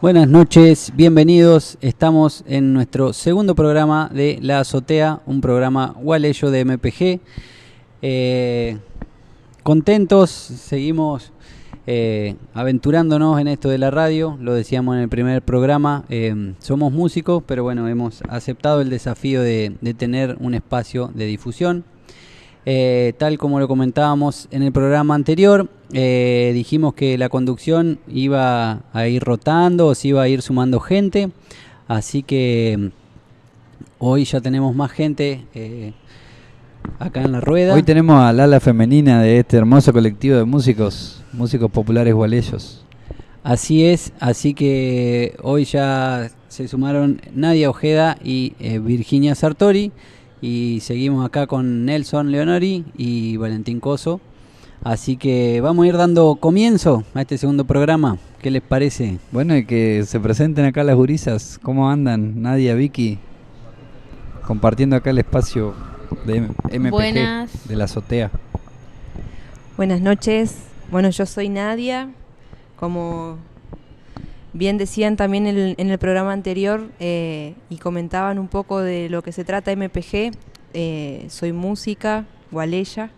Buenas noches, bienvenidos. Estamos en nuestro segundo programa de La Azotea, un programa gualeyo de MPG. Contentos, seguimos aventurándonos en esto de la radio. Lo decíamos en el primer programa, somos músicos, pero bueno, hemos aceptado el desafío de tener un espacio de difusión. Tal como lo comentábamos en el programa anterior, dijimos que la conducción iba a ir rotando o se iba a ir sumando gente, así que hoy ya tenemos más gente acá en la rueda. Hoy tenemos al ala femenina de este hermoso colectivo de músicos populares gualeyos. Así es, así que hoy ya se sumaron Nadia Ojeda y Virginia Sartori. Y seguimos acá con Nelson Leonori y Valentín Coso. Así que vamos a ir dando comienzo a este segundo programa. ¿Qué les parece? Bueno, y que se presenten acá las gurisas. ¿Cómo andan? Nadia, Vicky, compartiendo acá el espacio de MPG. Buenas. De La Azotea. Buenas noches. Bueno, yo soy Nadia. Como bien decían también en el programa anterior y comentaban un poco de lo que se trata MPG, soy música gualeya,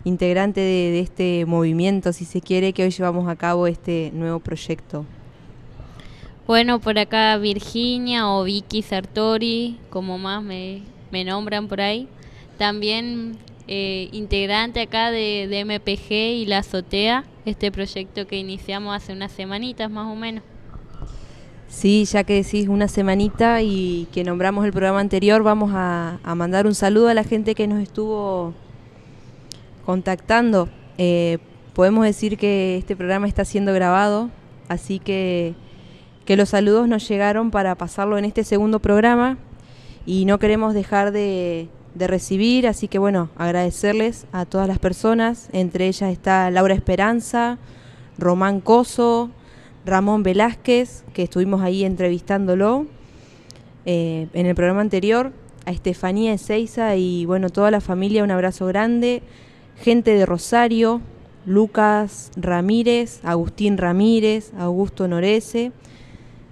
integrante de este movimiento, si se quiere, que hoy llevamos a cabo este nuevo proyecto. Bueno, por acá Virginia o Vicky Sartori, como más me nombran por ahí. También integrante acá de MPG y La Azotea, este proyecto que iniciamos hace unas semanitas más o menos. Sí, ya que decís una semanita y que nombramos el programa anterior, vamos a mandar un saludo a la gente que nos estuvo contactando. Podemos decir que este programa está siendo grabado, así que los saludos nos llegaron para pasarlo en este segundo programa y no queremos dejar de recibir, así que bueno, agradecerles a todas las personas, entre ellas está Laura Esperanza, Román Coso, Ramón Velázquez, que estuvimos ahí entrevistándolo en el programa anterior, a Estefanía Ezeiza y bueno, toda la familia, un abrazo grande, gente de Rosario, Lucas Ramírez, Agustín Ramírez, Augusto Norese,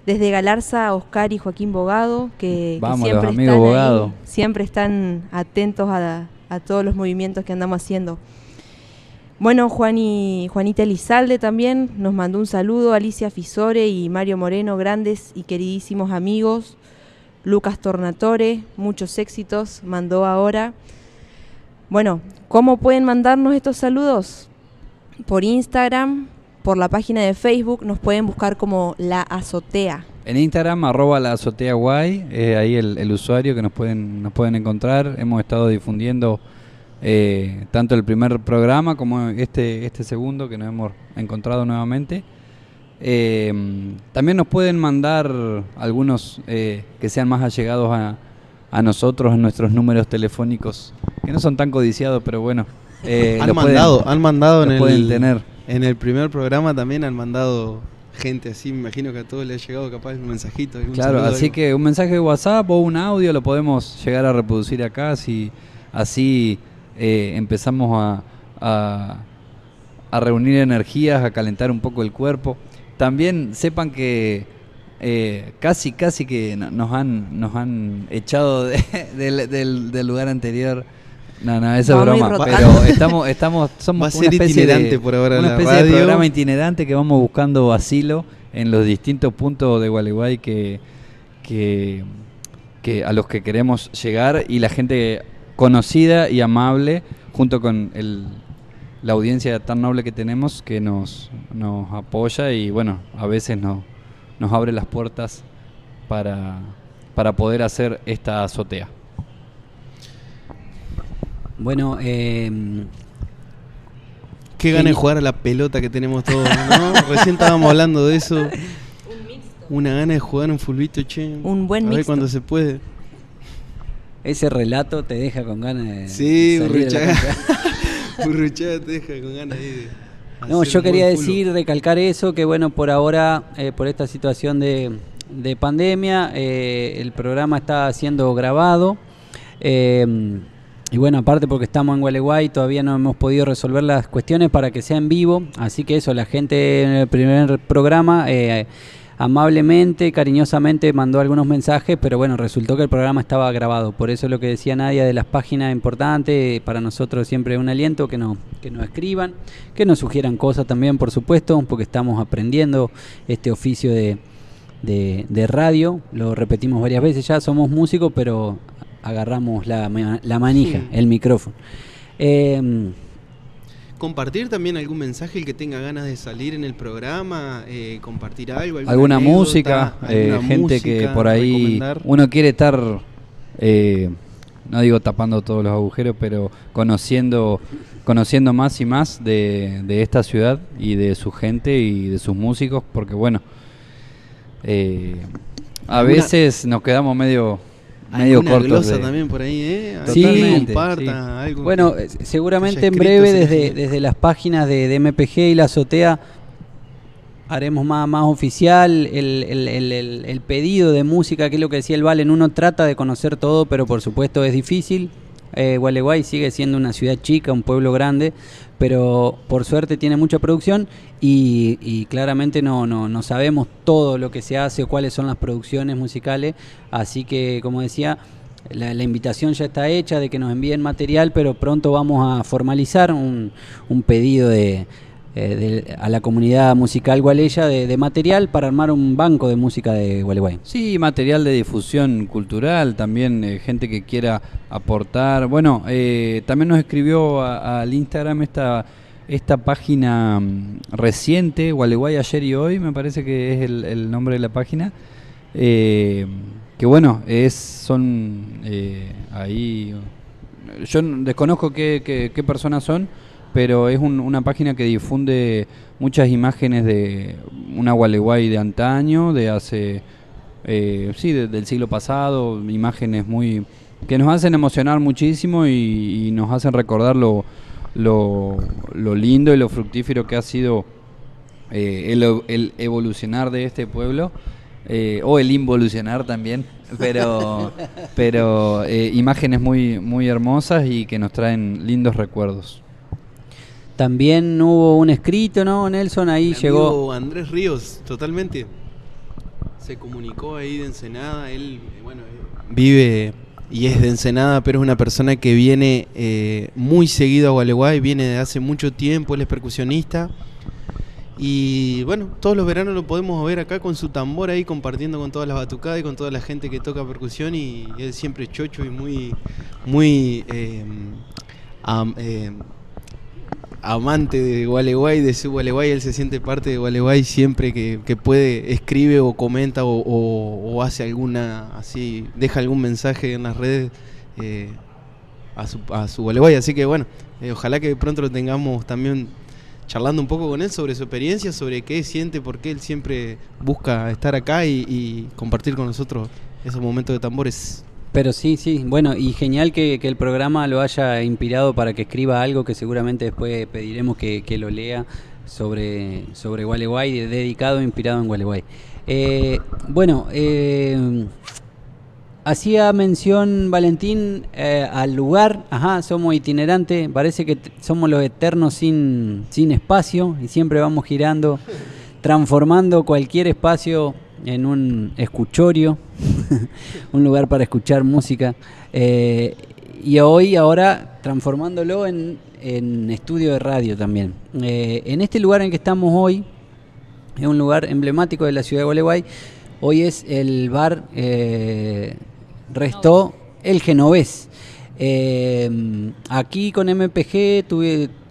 desde Galarza, Oscar y Joaquín Bogado, que siempre están ahí, siempre están atentos a todos los movimientos que andamos haciendo. Bueno, Juanita Elizalde también nos mandó un saludo, Alicia Fisore y Mario Moreno, grandes y queridísimos amigos. Lucas Tornatore, muchos éxitos, mandó ahora. Bueno, ¿cómo pueden mandarnos estos saludos? Por Instagram, por la página de Facebook, nos pueden buscar como La Azotea. En Instagram, @laazoteaguay, ahí el usuario que nos pueden encontrar. Hemos estado difundiendo tanto el primer programa como este segundo que nos hemos encontrado nuevamente. También nos pueden mandar algunos que sean más allegados a nosotros en nuestros números telefónicos, que no son tan codiciados, pero bueno. Han mandado pueden tener. En el primer programa también han mandado gente así, me imagino que a todos les ha llegado capaz un mensajito. Claro, así que un mensaje de WhatsApp o un audio lo podemos llegar a reproducir acá, así empezamos a reunir energías, a calentar un poco el cuerpo. También sepan que casi que nos han echado del lugar anterior. No, eso es broma, pero somos una especie de programa itinerante que vamos buscando asilo en los distintos puntos de Gualeguay que a los que queremos llegar, y la gente conocida y amable, junto con la audiencia tan noble que tenemos, que nos apoya y bueno, a veces nos nos abre las puertas para poder hacer esta azotea. Bueno, Qué ganas de jugar a la pelota que tenemos todos, ¿no? Recién estábamos hablando de eso. Una gana de jugar un fulbito, che. Un buen A ver mixto. cuando se puede. ese relato te deja con ganas de Sí, salir de la Burruchaga. cancha. Burruchaga te deja con ganas ahí de No, hacer yo un quería buen fulbo. decir, recalcar eso, que bueno, por ahora, por esta situación de pandemia, el programa está siendo grabado. Y bueno, aparte porque estamos en Gualeguay, todavía no hemos podido resolver las cuestiones para que sea en vivo. Así que eso, la gente en el primer programa amablemente, cariñosamente mandó algunos mensajes, pero bueno, resultó que el programa estaba grabado. Por eso lo que decía Nadia de las páginas importantes, para nosotros siempre es un aliento que nos escriban, que nos sugieran cosas también, por supuesto, porque estamos aprendiendo este oficio de radio. Lo repetimos varias veces ya, somos músicos, pero agarramos la manija, Sí. el micrófono. Compartir también algún mensaje, el que tenga ganas de salir en el programa, compartir algo, Alguna anécdota, música, alguna gente que música, por ahí recomendar. uno quiere estar, no digo tapando todos los agujeros, pero conociendo más y más de esta ciudad y de su gente y de sus músicos, porque bueno, a Alguna- veces nos quedamos medio Alguna cortos glosa de... también por ahí, Sí. Alguien que Totalmente, comparta sí. algo. Bueno, que seguramente haya en escrito, breve sería desde, genial. desde las páginas de MPG y la azotea haremos más oficial el pedido de música, que es lo que decía el Valen. Uno trata de conocer todo, pero por supuesto es difícil. Gualeguay sigue siendo una ciudad chica, un pueblo grande, pero por suerte tiene mucha producción y claramente no sabemos todo lo que se hace o cuáles son las producciones musicales, así que como decía, la invitación ya está hecha de que nos envíen material, pero pronto vamos a formalizar un pedido a la comunidad musical gualeya de material para armar un banco de música de Gualeguay. Sí, material de difusión cultural, también gente que quiera aportar. Bueno, también nos escribió al Instagram esta página reciente, Gualeguay Ayer y Hoy, me parece que es el nombre de la página. Que bueno, son ahí... Yo desconozco qué personas son, pero es una página que difunde muchas imágenes de una Gualeguay de antaño, de hace, del siglo pasado, imágenes que nos hacen emocionar muchísimo y nos hacen recordar lo lindo y lo fructífero que ha sido el evolucionar de este pueblo, o el involucionar también, pero imágenes muy hermosas y que nos traen lindos recuerdos. También hubo un escrito, ¿no, Nelson? Ahí El llegó. amigo Andrés Ríos, totalmente. Se comunicó ahí de Ensenada. Él, vive y es de Ensenada, pero es una persona que viene muy seguido a Gualeguay, viene de hace mucho tiempo, él es percusionista. Y bueno, todos los veranos lo podemos ver acá con su tambor ahí, compartiendo con todas las batucadas y con toda la gente que toca percusión. Y él siempre chocho y muy amante de Gualeguay, de su Gualeguay. Él se siente parte de Gualeguay siempre que puede, escribe o comenta o hace alguna, así, deja algún mensaje en las redes a su Gualeguay. Así que bueno, ojalá que pronto lo tengamos también charlando un poco con él sobre su experiencia, sobre qué siente, por qué él siempre busca estar acá y compartir con nosotros esos momentos de tambores. Pero sí, bueno, y genial que el programa lo haya inspirado para que escriba algo que seguramente después pediremos que lo lea sobre Gualeguay, dedicado e inspirado en Gualeguay. Hacía mención Valentín al lugar. Somos itinerantes, parece que somos los eternos sin espacio y siempre vamos girando, transformando cualquier espacio en un escuchorio, un lugar para escuchar música, y ahora transformándolo en estudio de radio también. En este lugar en que estamos hoy, es un lugar emblemático de la ciudad de Gualeguay. Hoy es el bar Restó El Genovés. Aquí con MPG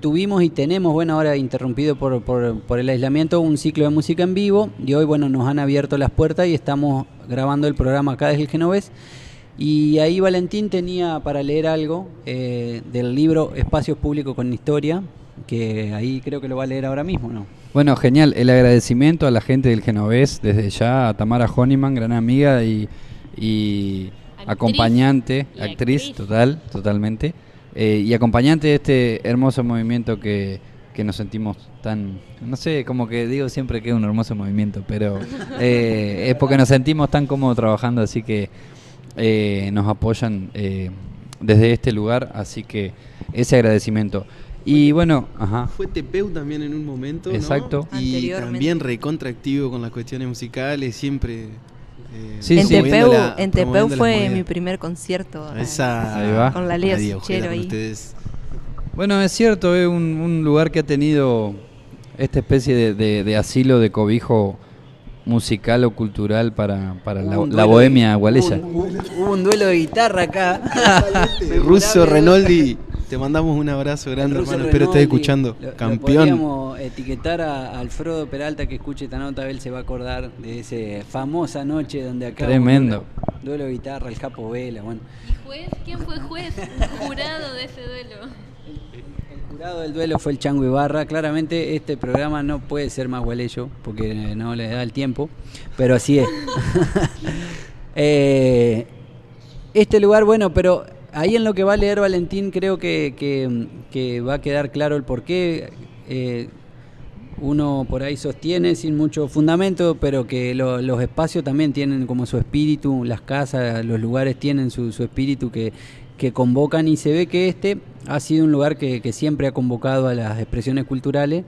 tuvimos y tenemos, bueno, ahora interrumpido por el aislamiento, un ciclo de música en vivo, y hoy, bueno, nos han abierto las puertas y estamos grabando el programa acá desde el Genovés. Y ahí Valentín tenía para leer algo del libro Espacios Públicos con Historia, que ahí creo que lo va a leer ahora mismo, ¿no? Bueno, genial. El agradecimiento a la gente del Genovés, desde ya, a Tamara Honeyman, gran amiga y acompañante, actriz, totalmente. Y acompañante de este hermoso movimiento que nos sentimos tan, no sé, como que digo siempre que es un hermoso movimiento, pero es porque nos sentimos tan cómodos trabajando, así que nos apoyan desde este lugar, así que ese agradecimiento. Y bueno, fue Tepeu también en un momento, exacto, ¿no? Y también recontraactivo con las cuestiones musicales, siempre. En Tepeu fue mi primer concierto. Ahí va. Con la Lea Sichero ahí. Bueno, es cierto, es un lugar que ha tenido esta especie de asilo, de cobijo musical o cultural para la bohemia gualeya. Hubo un duelo de guitarra acá. Russo Renoldi, te mandamos un abrazo grande, hermano. Espero estés escuchando. Campeón. Podríamos etiquetar a Alfredo Peralta, que escuche esta nota, él se va a acordar de esa famosa noche donde acá. Tremendo. Duelo de guitarra, el Japo Vela, bueno. ¿Y juez? ¿Quién fue juez? Jurado de ese duelo. El jurado del duelo fue el Chango Ibarra. Claramente este programa no puede ser más gualeyo porque no le da el tiempo, pero así es. Este lugar, bueno, pero ahí en lo que va a leer Valentín creo que va a quedar claro el porqué. Uno por ahí sostiene sin mucho fundamento, pero que los espacios también tienen como su espíritu, las casas, los lugares tienen su espíritu que convocan, y se ve que este ha sido un lugar que siempre ha convocado a las expresiones culturales,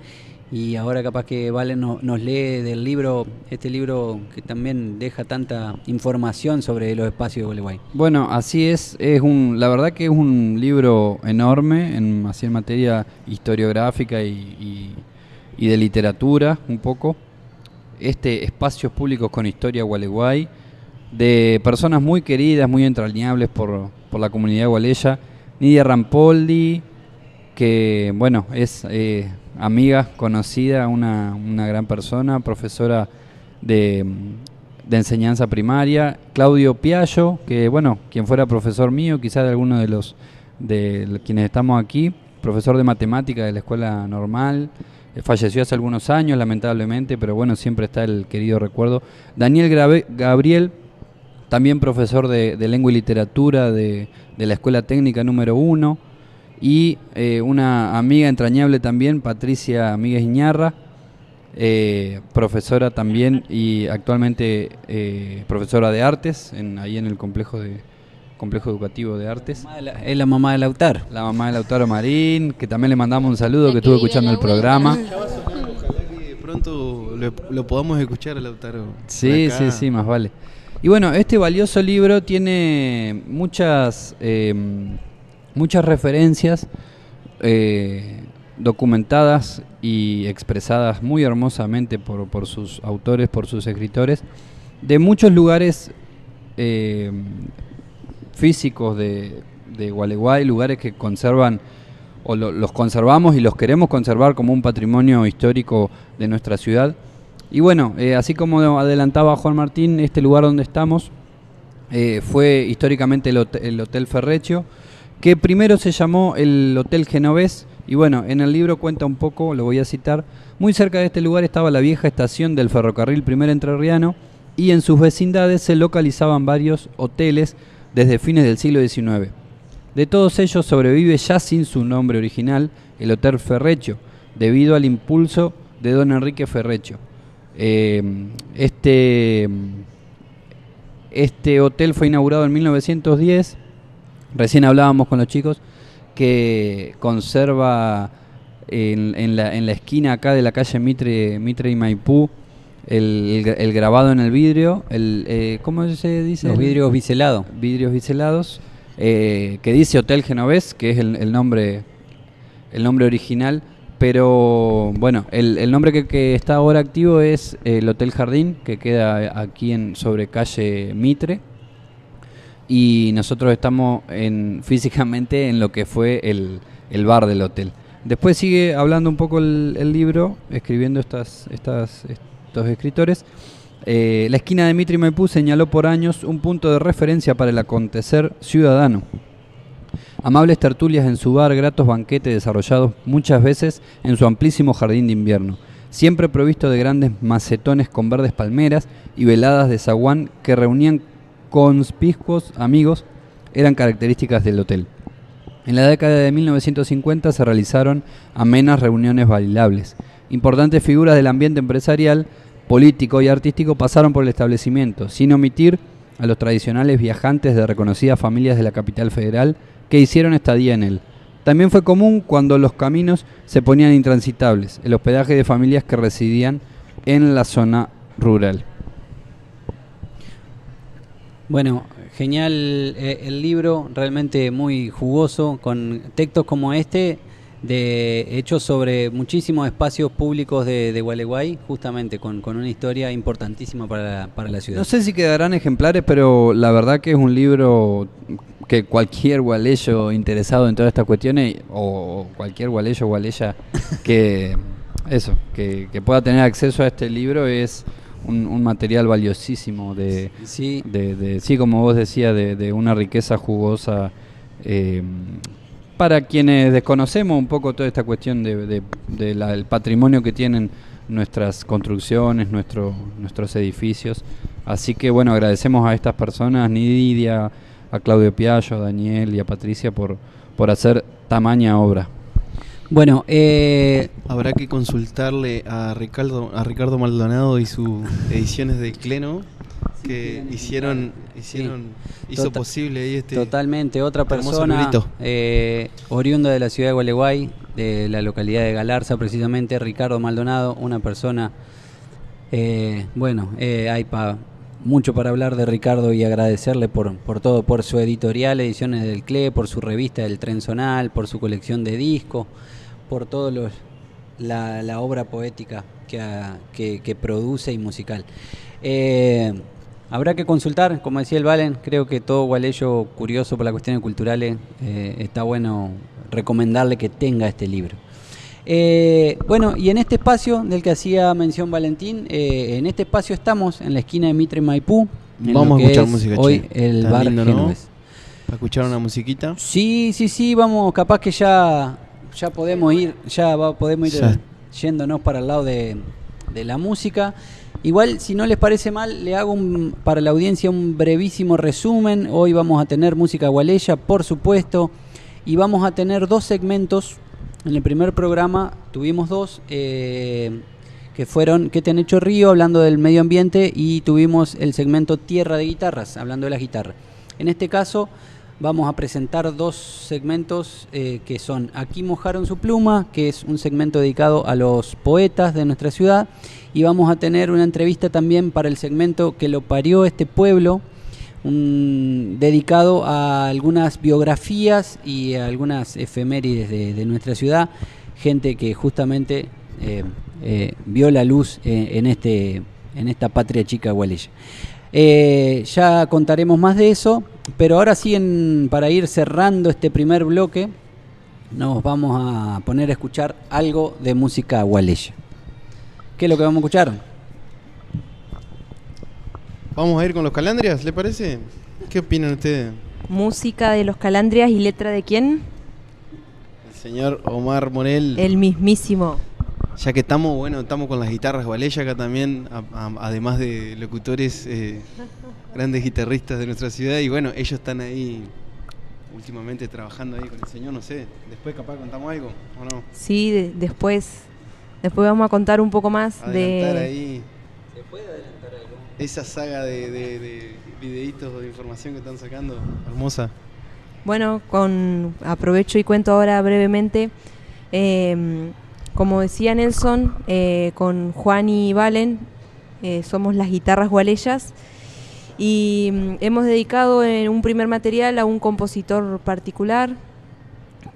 y ahora capaz que Valen nos lee del libro, este libro que también deja tanta información sobre los espacios de Gualeguay. Bueno, así es la verdad que es un libro enorme, así en materia historiográfica y de literatura un poco. Espacios Públicos con Historia Gualeguay, de personas muy queridas, muy entrañables por la comunidad gualeya. Nidia Rampoldi, que bueno, es amiga, conocida, una gran persona, profesora de enseñanza primaria. Claudio Piaggio, que bueno, quien fuera profesor mío, quizás de alguno de quienes estamos aquí, profesor de matemática de la escuela normal. Falleció hace algunos años, lamentablemente, pero bueno, siempre está el querido recuerdo. Daniel Gabriel, también profesor de lengua y literatura de la Escuela Técnica número 1, y una amiga entrañable también, Patricia Míguez Iñarra, profesora también y actualmente profesora de artes ahí en el complejo educativo de artes. Es la mamá de Lautaro. La mamá de Lautaro Marín, que también le mandamos un saludo, que estuvo escuchando el programa. Ojalá que pronto lo podamos escuchar a Lautaro. Sí, más vale. Y bueno, este valioso libro tiene muchas referencias documentadas y expresadas muy hermosamente por sus autores, por sus escritores, de muchos lugares físicos de Gualeguay, lugares que conservan o los conservamos y los queremos conservar como un patrimonio histórico de nuestra ciudad. Y bueno, así como adelantaba Juan Martín, este lugar donde estamos fue históricamente el Hotel Ferreccio, que primero se llamó el Hotel Genovés, y bueno, en el libro cuenta un poco, lo voy a citar: muy cerca de este lugar estaba la vieja estación del ferrocarril Primer Entrerriano, y en sus vecindades se localizaban varios hoteles desde fines del siglo XIX. De todos ellos sobrevive, ya sin su nombre original, el Hotel Ferreccio, debido al impulso de don Enrique Ferreccio. Este hotel fue inaugurado en 1910, recién hablábamos con los chicos, que conserva en la esquina acá de la calle Mitre y Maipú el grabado en el vidrio, ¿cómo se dice? Los vidrios biselados. Vidrios biselados, que dice Hotel Genovés, que es el nombre original. Pero bueno, el nombre que está ahora activo es el Hotel Jardín, que queda aquí sobre calle Mitre, y nosotros estamos físicamente en lo que fue el bar del hotel. Después sigue hablando un poco el libro, escribiendo estos escritores. La esquina de Mitre y Maipú señaló por años un punto de referencia para el acontecer ciudadano. Amables tertulias en su bar, gratos banquetes desarrollados muchas veces en su amplísimo jardín de invierno, siempre provisto de grandes macetones con verdes palmeras y veladas de zaguán que reunían conspicuos amigos, eran características del hotel. En la década de 1950 se realizaron amenas reuniones bailables. Importantes figuras del ambiente empresarial, político y artístico pasaron por el establecimiento, sin omitir a los tradicionales viajantes de reconocidas familias de la capital federal que hicieron estadía en él. También fue común cuando los caminos se ponían intransitables, el hospedaje de familias que residían en la zona rural. Bueno, genial el libro, realmente muy jugoso, con textos como este, hechos sobre muchísimos espacios públicos de Gualeguay, justamente con una historia importantísima para la ciudad. No sé si quedarán ejemplares, pero la verdad que es un libro que cualquier gualeyo interesado en todas estas cuestiones, o cualquier gualeyo o gualeya que pueda tener acceso a este libro, es un material valiosísimo sí, como vos decías, de una riqueza jugosa para quienes desconocemos un poco toda esta cuestión del patrimonio que tienen nuestras construcciones, nuestros edificios. Así que bueno, agradecemos a estas personas, Nidia, a Claudio Piallo, a Daniel y a Patricia por hacer tamaña obra. Bueno, habrá que consultarle a Ricardo Maldonado y sus ediciones de Cleno, que hizo posible ahí totalmente, otra persona oriunda de la ciudad de Gualeguay, de la localidad de Galarza precisamente, Ricardo Maldonado, una persona, hay mucho para hablar de Ricardo y agradecerle por todo, por su editorial, Ediciones del CLE, por su revista del Tren Zonal, por su colección de discos, por todo la obra poética que produce y musical. Habrá que consultar, como decía el Valen, creo que todo gualeyo curioso por las cuestiones culturales está bueno recomendarle que tenga este libro. Y en este espacio del que hacía mención Valentín, en este espacio estamos en la esquina de Mitre y Maipú. Vamos a escuchar música, hoy el bar lindo, Genovés. ¿No? ¿Para escuchar una musiquita? Sí, vamos, capaz que ya podemos ir yéndonos para el lado de la música. Igual, si no les parece mal, le hago para la audiencia un brevísimo resumen. Hoy vamos a tener música gualeya, por supuesto, y vamos a tener dos segmentos. En el primer programa tuvimos dos, que fueron ¿Qué te han hecho Río?, hablando del medio ambiente, y tuvimos el segmento Tierra de Guitarras, hablando de las guitarras. En este caso vamos a presentar dos segmentos que son Aquí mojaron su pluma, que es un segmento dedicado a los poetas de nuestra ciudad, y vamos a tener una entrevista también para el segmento Que lo parió este pueblo, dedicado a algunas biografías y a algunas efemérides de nuestra ciudad, gente que justamente vio la luz en esta patria chica gualeya. Ya contaremos más de eso, pero ahora sí, para ir cerrando este primer bloque, nos vamos a poner a escuchar algo de música gualeya. ¿Qué es lo que vamos a escuchar? Vamos a ir con los Calandrias, ¿le parece? ¿Qué opinan ustedes? Música de los Calandrias y letra de ¿quién? El señor Omar Morel. El mismísimo. Ya que estamos con las guitarras gualeya acá también, además de locutores, grandes guitarristas de nuestra ciudad, y bueno, ellos están ahí últimamente trabajando ahí con el señor, no sé, después capaz contamos algo, ¿o no? Sí, después vamos a contar un poco más adelantar ahí. ¿Se puede adelantar algo? Esa saga de videitos de información que están sacando, hermosa. Bueno, aprovecho y cuento ahora brevemente. Como decía Nelson, con Juan y Valen somos las guitarras gualeyas, y hemos dedicado en un primer material a un compositor particular,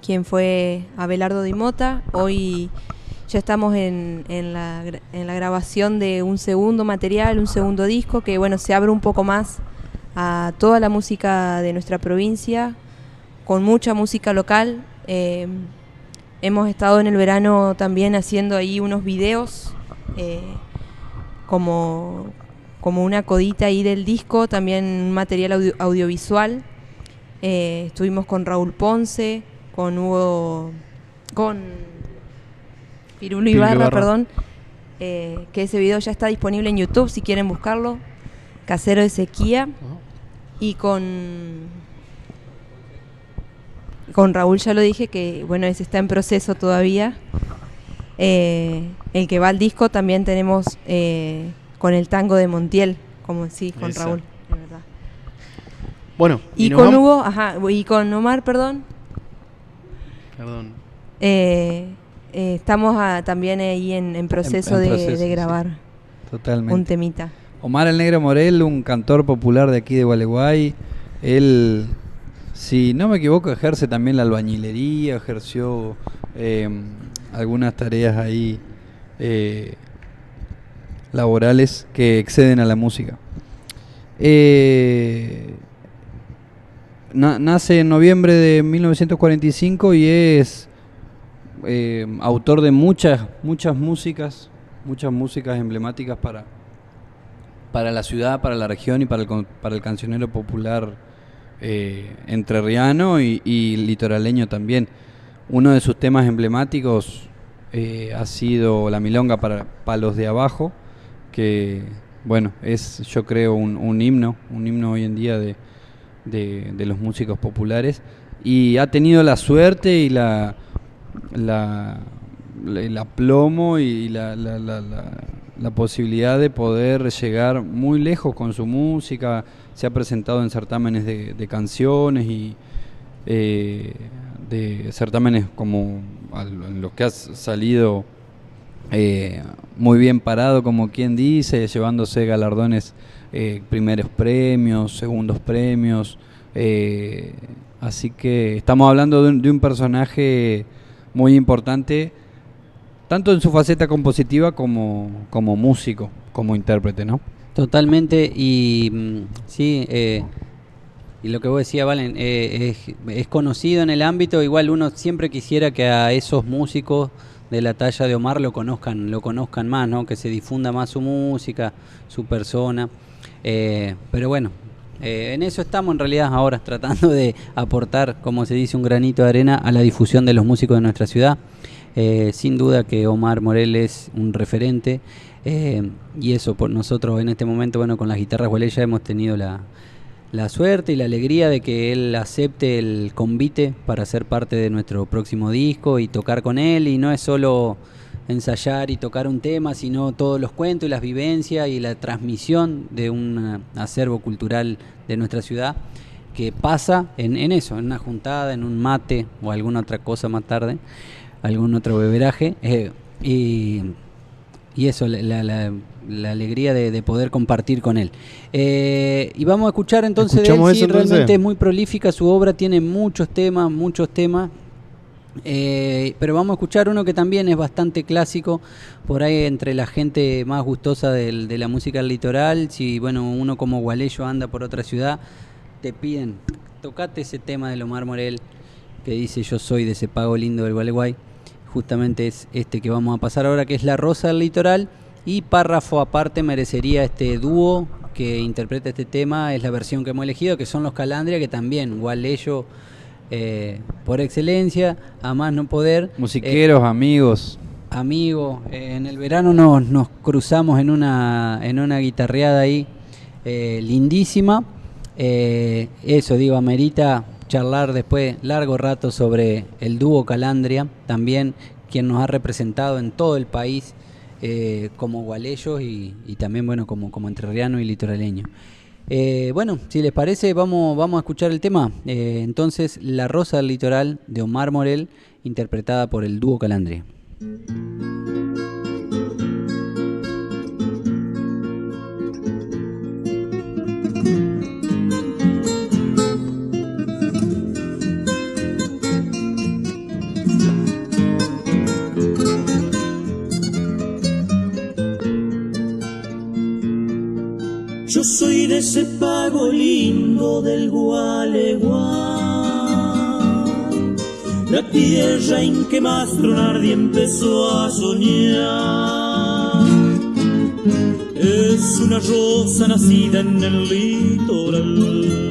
quien fue Abelardo Di Mota. Hoy ya estamos en la grabación de un segundo material, un segundo disco, que bueno, se abre un poco más a toda la música de nuestra provincia, con mucha música local. hemos estado en el verano también haciendo ahí unos videos como una codita ahí del disco, también un material audiovisual. Estuvimos con Raúl Ponce, con Pirulo Ibarra, perdón, que ese video ya está disponible en YouTube si quieren buscarlo, Casero de Sequía. Y con Raúl ya lo dije, que bueno, ese está en proceso todavía. El que va al disco también tenemos con el tango de Montiel, como sí, con Esa. Raúl, de verdad. Bueno, Y nos con vamos- Hugo, y con Omar, perdón. Perdón. Estamos también ahí en proceso, En de proceso, sí. grabar Totalmente. un temita. Omar el Negro Morel, un cantor popular de aquí de Gualeguay. Él, si no me equivoco, ejerce también la albañilería, ejerció algunas tareas ahí laborales que exceden a la música. Nace en noviembre de 1945 y es autor de muchas músicas emblemáticas para la ciudad, para la región y para el cancionero popular entrerriano y litoraleño también. Uno de sus temas emblemáticos ha sido La Milonga para Palos de Abajo, que bueno, es, yo creo, un himno hoy en día de los músicos populares, y ha tenido la suerte y el aplomo y la posibilidad de poder llegar muy lejos con su música. Se ha presentado en certámenes de canciones y de certámenes como en los que ha salido muy bien parado, como quien dice, llevándose galardones, primeros premios, segundos premios. Así que estamos hablando de un personaje muy importante, tanto en su faceta compositiva como músico, como intérprete, ¿no? Totalmente, y sí, y lo que vos decías, Valen, es conocido en el ámbito. Igual uno siempre quisiera que a esos músicos de la talla de Omar lo conozcan más, ¿no? Que se difunda más su música, su persona. Pero bueno, en eso estamos en realidad ahora, tratando de aportar, como se dice, un granito de arena a la difusión de los músicos de nuestra ciudad. Sin duda que Omar Morel es un referente, y eso por nosotros en este momento, bueno, con las guitarras Gualeya hemos tenido la suerte y la alegría de que él acepte el convite para ser parte de nuestro próximo disco y tocar con él. Y no es solo ensayar y tocar un tema, sino todos los cuentos y las vivencias y la transmisión de un acervo cultural de nuestra ciudad, que pasa en eso, en una juntada, en un mate o alguna otra cosa más tarde, algún otro beberaje, y eso, la alegría de poder compartir con él. Y vamos a escuchar entonces de él. ¿Escuchamos Sí, eso, entonces? realmente es muy prolífica su obra, tiene muchos temas. Pero vamos a escuchar uno que también es bastante clásico, por ahí entre la gente más gustosa de la música del litoral. Si bueno, uno como gualeyo anda por otra ciudad, te piden, tocate ese tema de Omar Morel, que dice: yo soy de ese pago lindo del Gualeguay. Justamente es este que vamos a pasar ahora, que es La Rosa del Litoral. Y párrafo aparte merecería este dúo que interpreta este tema, es la versión que hemos elegido, que son los Calandria, que también gualeyo por excelencia, a más no poder. Musiqueros, amigos. En el verano nos cruzamos en una guitarreada ahí, lindísima. Eso digo, amerita charlar después largo rato sobre el dúo Calandria, también quien nos ha representado en todo el país como gualeyos y también bueno como entrerriano y litoraleño. Bueno, si les parece, vamos a escuchar el tema. Entonces, La Rosa del Litoral, de Omar Morel, interpretada por el dúo Calandria. Yo soy de ese pago lindo del Gualeguay, la tierra en que Mastro Nardi empezó a soñar. Es una rosa nacida en el litoral,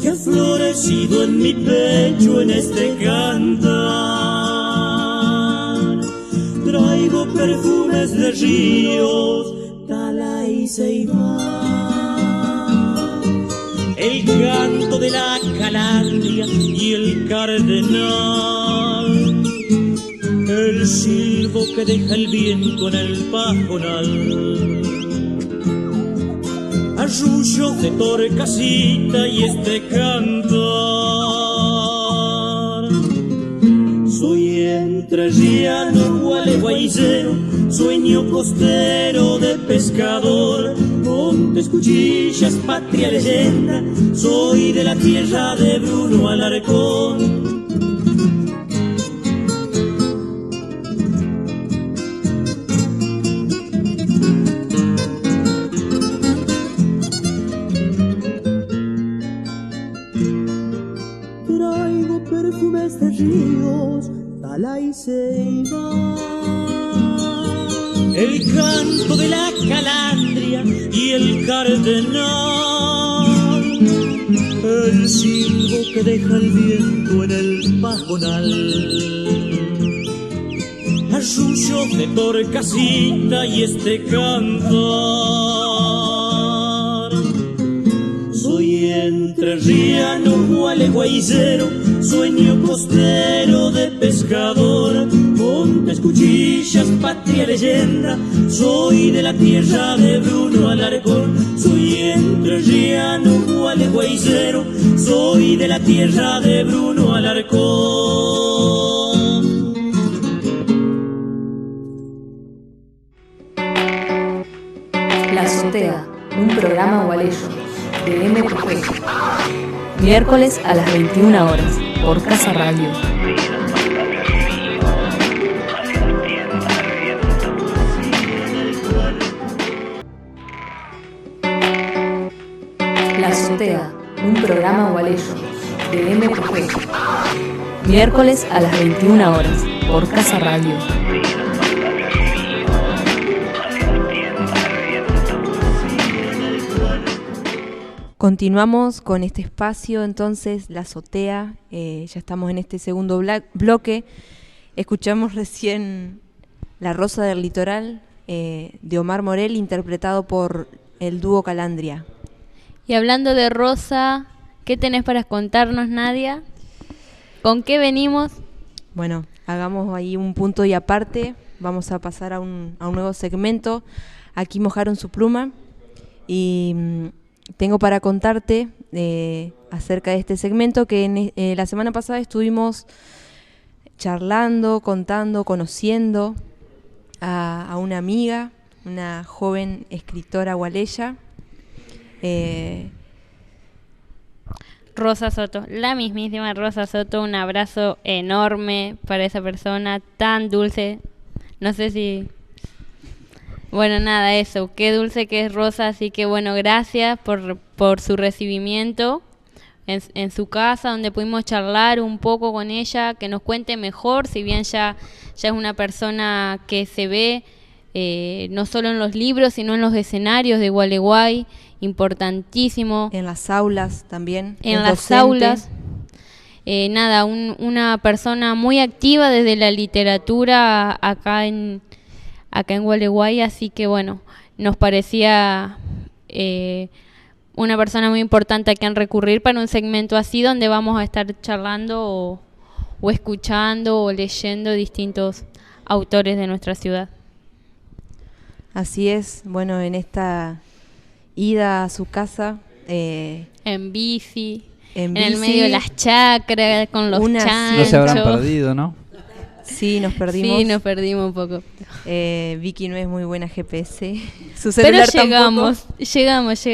que ha florecido en mi pecho en este cantar. Traigo perfumes de ríos, Tala y Ceibal, el canto de la calandria y el cardenal, el silbo que deja el viento en el pajonal, arrullos de torcasita y este cantar. Soy entrerriano, gualeguaycero, sueño costero de pescador, montes, cuchillas, patria, leyenda, soy de la tierra de Bruno Alarcón. Traigo perfumes de ríos, Tala y Ceibal, el canto de la calandria y el cardenal, el silbo que deja el viento en el pajonal, arrullos de torcasita y este cantar. Soy entrerriano, gualeguaycero, sueño costero de pescador, montes, cuchillas, patria, leyenda, soy de la tierra de Bruno Alarcón. Soy entrerriano, gualeguaycero, soy de la tierra de Bruno Alarcón. La Azotea, un programa gualeyo de MPG. Miércoles a las 21 horas por Casa Radio. La Azotea, un programa gualeyo de MPG. Miércoles a las 21 horas por Casa Radio. Continuamos con este espacio, entonces, La Azotea. Ya estamos en este segundo bloque. Escuchamos recién La Rosa del Litoral, de Omar Morel, interpretado por el dúo Calandria. Y hablando de Rosa, ¿qué tenés para contarnos, Nadia? ¿Con qué venimos? Bueno, hagamos ahí un punto y aparte. Vamos a pasar a un nuevo segmento. Aquí mojaron su pluma. Y tengo para contarte acerca de este segmento que la semana pasada estuvimos charlando, contando, conociendo a una amiga, una joven escritora gualeya. Rosa Soto, la mismísima Rosa Soto. Un abrazo enorme para esa persona tan dulce. No sé si... Bueno, nada, eso, qué dulce que es Rosa, así que bueno, gracias por su recibimiento en su casa, donde pudimos charlar un poco con ella, que nos cuente mejor, si bien ya es una persona que se ve no solo en los libros, sino en los escenarios de Gualeguay, importantísimo. En las aulas también. En las aulas. Nada, una persona muy activa desde la literatura acá en Gualeguay, así que bueno, nos parecía una persona muy importante a quien recurrir para un segmento así, donde vamos a estar charlando o escuchando o leyendo distintos autores de nuestra ciudad. Así es, bueno, en esta ida a su casa, en bici, en el medio de las chacras, con los chanchos. No se habrán perdido, ¿no? Sí, nos perdimos. Sí, nos perdimos un poco. Vicky no es muy buena GPS. Su celular pero llegamos, tampoco. Llegamos.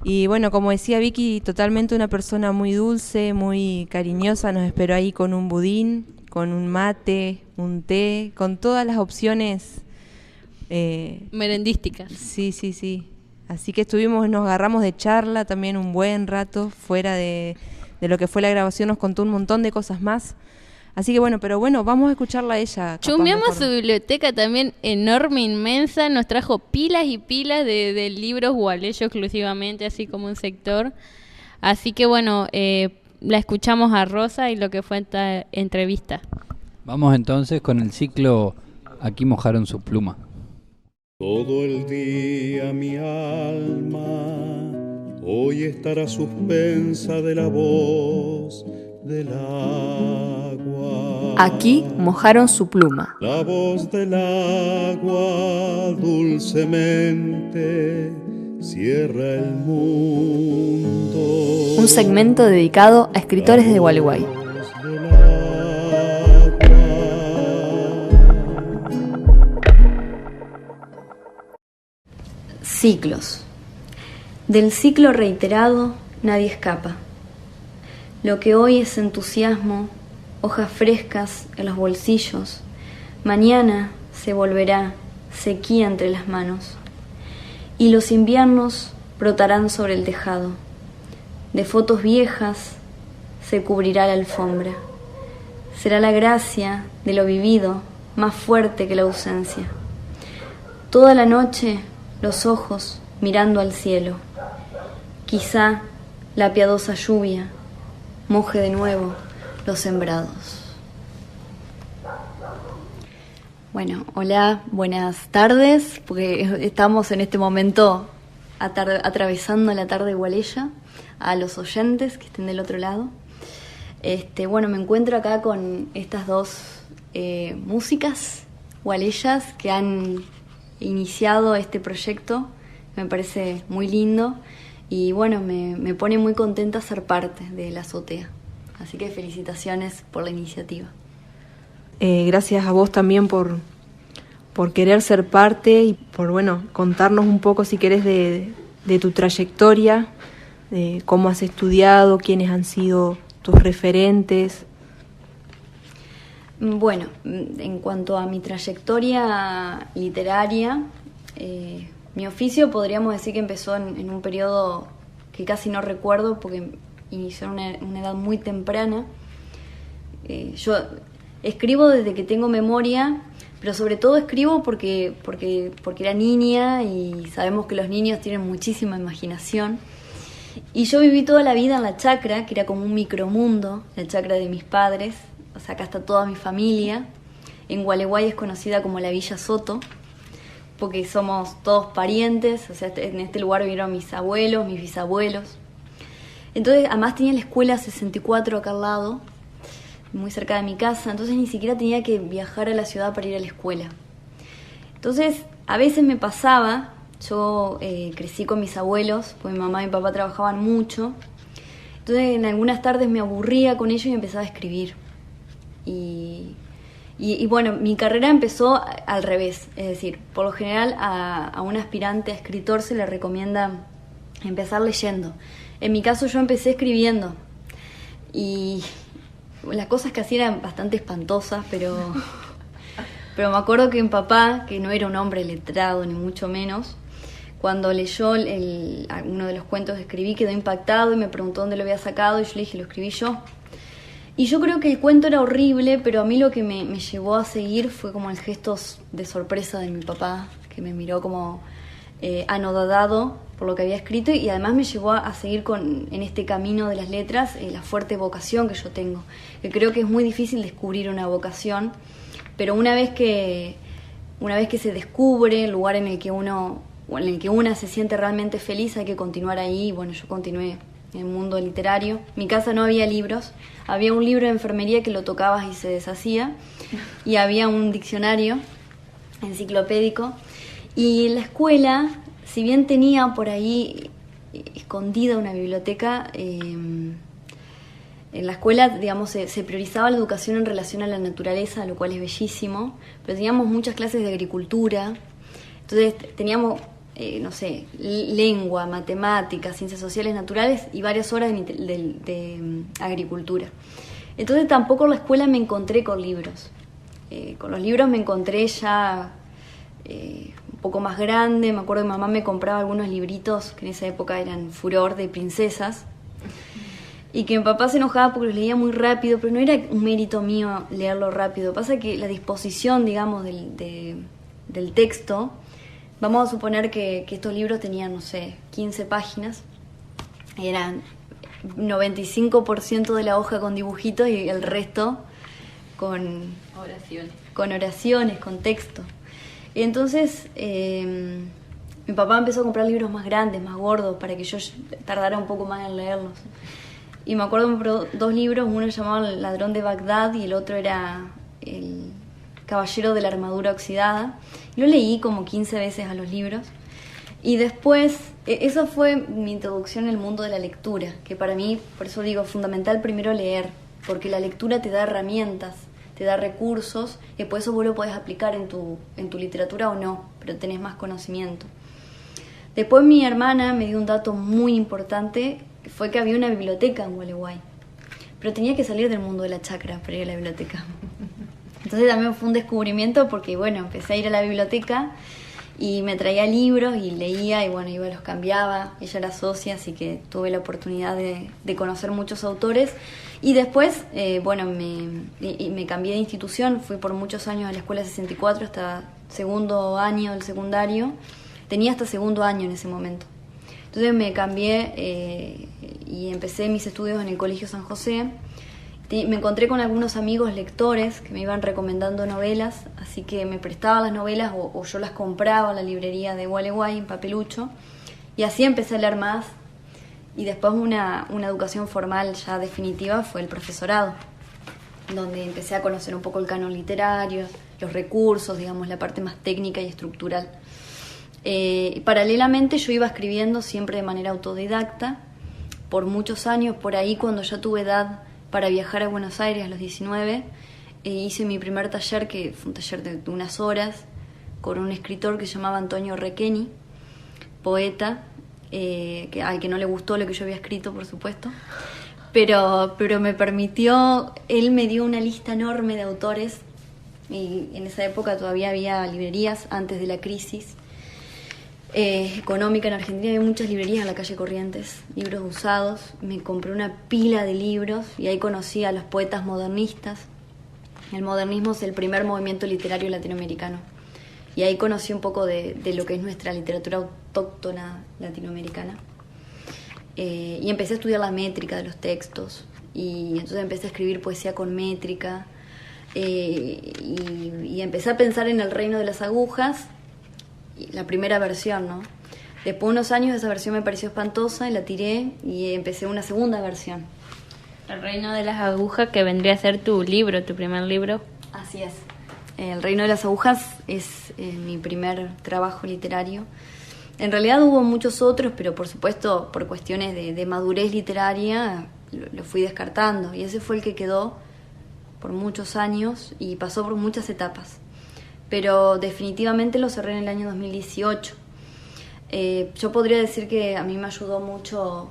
Y bueno, como decía Vicky, totalmente una persona muy dulce, muy cariñosa. Nos esperó ahí con un budín, con un mate, un té, con todas las opciones. Merendísticas. Sí. Así que nos agarramos de charla también un buen rato fuera de de lo que fue la grabación, nos contó un montón de cosas más. Así que bueno, vamos a escucharla a ella. Chumeamos su biblioteca también enorme, inmensa, nos trajo pilas y pilas de libros Gualeyo exclusivamente, así como un sector. Así que bueno, la escuchamos a Rosa y lo que fue esta entrevista. Vamos entonces con el ciclo Aquí mojaron su pluma. Todo el día mi alma hoy estará suspensa de la voz del agua. Aquí mojaron su pluma. La voz del agua dulcemente cierra el mundo. Un segmento dedicado a escritores de Gualeguay. Ciclos. Del ciclo reiterado nadie escapa. Lo que hoy es entusiasmo, hojas frescas en los bolsillos, mañana se volverá sequía entre las manos. Y los inviernos brotarán sobre el tejado. De fotos viejas se cubrirá la alfombra. Será la gracia de lo vivido más fuerte que la ausencia. Toda la noche los ojos mirando al cielo. Quizá la piadosa lluvia moje de nuevo los sembrados. Bueno, hola, buenas tardes, porque estamos en este momento atravesando la tarde gualeya, a los oyentes que estén del otro lado. Bueno, me encuentro acá con estas dos músicas gualeyas que han iniciado este proyecto, me parece muy lindo y bueno, me pone muy contenta ser parte de la azotea. Así que felicitaciones por la iniciativa. Gracias a vos también por querer ser parte y por contarnos un poco, si querés, de tu trayectoria, de cómo has estudiado, quiénes han sido tus referentes. Bueno, en cuanto a mi trayectoria literaria, mi oficio podríamos decir que empezó en un periodo que casi no recuerdo porque inició en una edad muy temprana. Yo escribo desde que tengo memoria, pero sobre todo escribo porque era niña y sabemos que los niños tienen muchísima imaginación. Y yo viví toda la vida en la chacra, que era como un micromundo, la chacra de mis padres. O sea, acá está toda mi familia. En Gualeguay es conocida como la Villa Soto, porque somos todos parientes. O sea, en este lugar vivieron mis abuelos, mis bisabuelos. Entonces, además tenía la escuela 64 acá al lado, muy cerca de mi casa. Entonces ni siquiera tenía que viajar a la ciudad para ir a la escuela. Entonces, a veces me pasaba, yo crecí con mis abuelos, porque mi mamá y mi papá trabajaban mucho. Entonces, en algunas tardes me aburría con ellos y empezaba a escribir. Y bueno, mi carrera empezó al revés, es decir, por lo general a un aspirante a escritor se le recomienda empezar leyendo. En mi caso yo empecé escribiendo y las cosas que hacía eran bastante espantosas, pero me acuerdo que mi papá, que no era un hombre letrado ni mucho menos, cuando leyó uno de los cuentos que escribí quedó impactado y me preguntó dónde lo había sacado y yo le dije, lo escribí yo. Y yo creo que el cuento era horrible, pero a mí lo que me llevó a seguir fue como el gesto de sorpresa de mi papá, que me miró como anodadado por lo que había escrito y además me llevó a seguir en este camino de las letras, la fuerte vocación que yo tengo. Que creo que es muy difícil descubrir una vocación, pero una vez que se descubre el lugar en el que una se siente realmente feliz, hay que continuar ahí. Y bueno, yo continué en el mundo literario. En mi casa no había libros, había un libro de enfermería que lo tocabas y se deshacía, y había un diccionario enciclopédico. Y en la escuela, si bien tenía por ahí escondida una biblioteca, en la escuela, digamos, se priorizaba la educación en relación a la naturaleza, lo cual es bellísimo, pero teníamos muchas clases de agricultura, entonces teníamos lengua, matemáticas, ciencias sociales, naturales y varias horas de agricultura. Entonces tampoco en la escuela me encontré con libros. Con los libros me encontré ya un poco más grande. Me acuerdo que mamá me compraba algunos libritos que en esa época eran furor, de princesas. y que mi papá se enojaba porque los leía muy rápido, pero no era un mérito mío leerlo rápido. Pasa que la disposición, digamos, del texto, vamos a suponer que estos libros tenían, no sé, 15 páginas, eran 95% de la hoja con dibujitos y el resto con oraciones, con texto. Y entonces mi papá empezó a comprar libros más grandes, más gordos, para que yo tardara un poco más en leerlos. Y me acuerdo que me compró 2 libros, uno se llamaba El ladrón de Bagdad y el otro era El caballero de la armadura oxidada. Lo leí como 15 veces a los libros. Y después, eso fue mi introducción al mundo de la lectura, que para mí, por eso digo, fundamental primero leer, porque la lectura te da herramientas, te da recursos, y por eso vos lo podés aplicar en tu literatura o no, pero tenés más conocimiento. Después mi hermana me dio un dato muy importante, que fue que había una biblioteca en Gualeguay, pero tenía que salir del mundo de la chacra para ir a la biblioteca. Entonces también fue un descubrimiento porque, bueno, empecé a ir a la biblioteca y me traía libros y leía y, bueno, iba y los cambiaba. Ella era socia, así que tuve la oportunidad de conocer muchos autores. Y después, bueno, me cambié de institución, fui por muchos años a la Escuela 64 hasta segundo año del secundario. Tenía hasta segundo año en ese momento. Entonces me cambié y empecé mis estudios en el Colegio San José. Me encontré con algunos amigos lectores que me iban recomendando novelas, así que me prestaban las novelas o yo las compraba en la librería de Gualeguay en papelucho, y así empecé a leer más. Y después una educación formal ya definitiva fue el profesorado, donde empecé a conocer un poco el canon literario, los recursos, digamos, la parte más técnica y estructural. Paralelamente yo iba escribiendo siempre de manera autodidacta por muchos años. Por ahí, cuando ya tuve edad para viajar a Buenos Aires a los 19, hice mi primer taller, que fue un taller de unas horas, con un escritor que se llamaba Antonio Requeni, poeta, al que no le gustó lo que yo había escrito, por supuesto, pero me permitió, él me dio una lista enorme de autores, y en esa época todavía había librerías antes de la crisis económica en Argentina. Había muchas librerías en la calle Corrientes, libros usados. Me compré una pila de libros y ahí conocí a los poetas modernistas. El modernismo es el primer movimiento literario latinoamericano, y ahí conocí un poco de lo que es nuestra literatura autóctona latinoamericana. Y empecé a estudiar la métrica de los textos, y entonces empecé a escribir poesía con métrica, y empecé a pensar en El reino de las agujas, la primera versión, ¿no? Después de unos años esa versión me pareció espantosa y la tiré, y empecé una segunda versión. El reino de las agujas, que vendría a ser tu libro, tu primer libro. Así es. El reino de las agujas es mi primer trabajo literario. En realidad hubo muchos otros, pero por supuesto por cuestiones de madurez literaria lo fui descartando, y ese fue el que quedó por muchos años y pasó por muchas etapas. Pero definitivamente lo cerré en el año 2018. Yo podría decir que a mí me ayudó mucho.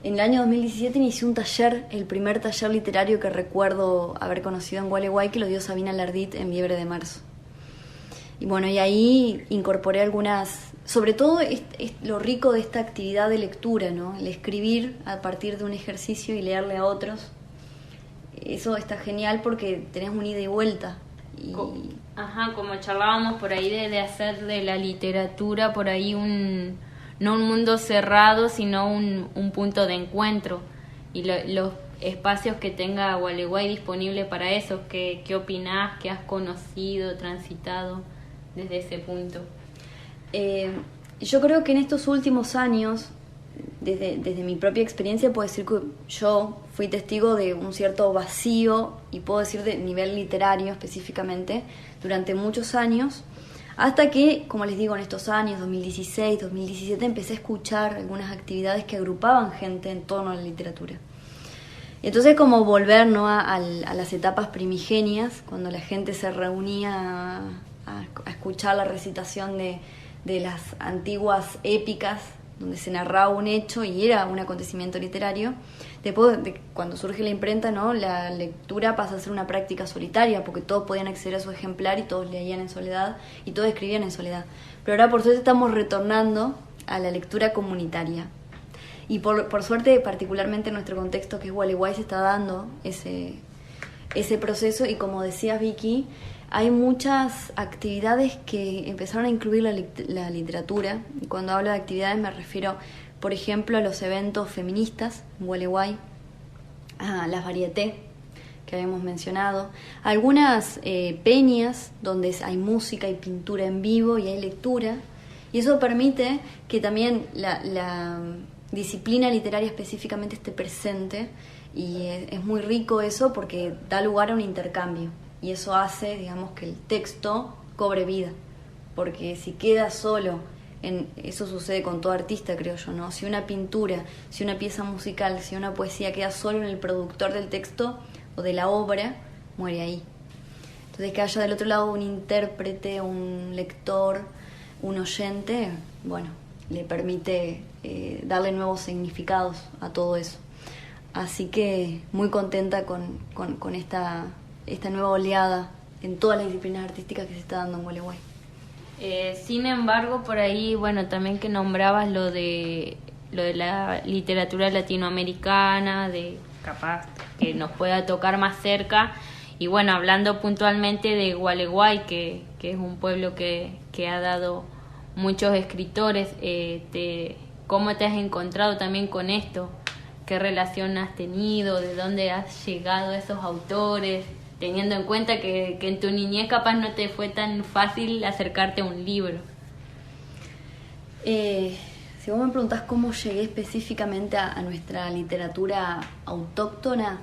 En el año 2017 inicié un taller, el primer taller literario que recuerdo haber conocido en Gualeguay, que lo dio Sabina Lardit en Liebre de Marzo. Y bueno, y ahí incorporé algunas, sobre todo es lo rico de esta actividad de lectura, ¿no? El escribir a partir de un ejercicio y leerle a otros. Eso está genial porque tenés un ida y vuelta. Ajá, como charlábamos por ahí de hacer de la literatura por ahí no un mundo cerrado, sino un punto de encuentro, y los espacios que tenga Gualeguay disponible para eso. ¿Qué opinás? ¿Qué has conocido, transitado desde ese punto? Yo creo que en estos últimos años, desde mi propia experiencia, puedo decir que yo fui testigo de un cierto vacío, y puedo decir de nivel literario específicamente, durante muchos años, hasta que, como les digo, en estos años, 2016, 2017, empecé a escuchar algunas actividades que agrupaban gente en torno a la literatura. Entonces, como volver, ¿no?, a las etapas primigenias, cuando la gente se reunía a escuchar la recitación de las antiguas épicas, donde se narraba un hecho y era un acontecimiento literario. Después, cuando surge la imprenta, ¿no?, la lectura pasa a ser una práctica solitaria, porque todos podían acceder a su ejemplar y todos leían en soledad y todos escribían en soledad. Pero ahora, por suerte, estamos retornando a la lectura comunitaria. Y por suerte, particularmente en nuestro contexto que es Gualeguay, se está dando ese proceso, y como decías, Vicky, hay muchas actividades que empezaron a incluir la literatura. Y cuando hablo de actividades me refiero, por ejemplo, a los eventos feministas en Gualeguay, a las varietés que habíamos mencionado, algunas peñas donde hay música y pintura en vivo y hay lectura, y eso permite que también la disciplina literaria específicamente esté presente, y es muy rico eso porque da lugar a un intercambio, y eso hace, digamos, que el texto cobre vida, porque si queda solo eso sucede con todo artista, creo yo, ¿no? Si una pintura, si una pieza musical, si una poesía queda solo en el productor del texto o de la obra, muere ahí. Entonces, que haya del otro lado un intérprete, un lector, un oyente, bueno, le permite darle nuevos significados a todo eso. Así que muy contenta con esta nueva oleada en todas las disciplinas artísticas que se está dando en Gualeguay. Sin embargo, por ahí, bueno, también que nombrabas lo de la literatura latinoamericana, de capaz que nos pueda tocar más cerca, y bueno, hablando puntualmente de Gualeguay, que es un pueblo que ha dado muchos escritores, ¿cómo te has encontrado también con esto? ¿Qué relación has tenido? ¿De dónde has llegado a esos autores? Teniendo en cuenta que en tu niñez capaz no te fue tan fácil acercarte a un libro. Si vos me preguntás cómo llegué específicamente a nuestra literatura autóctona,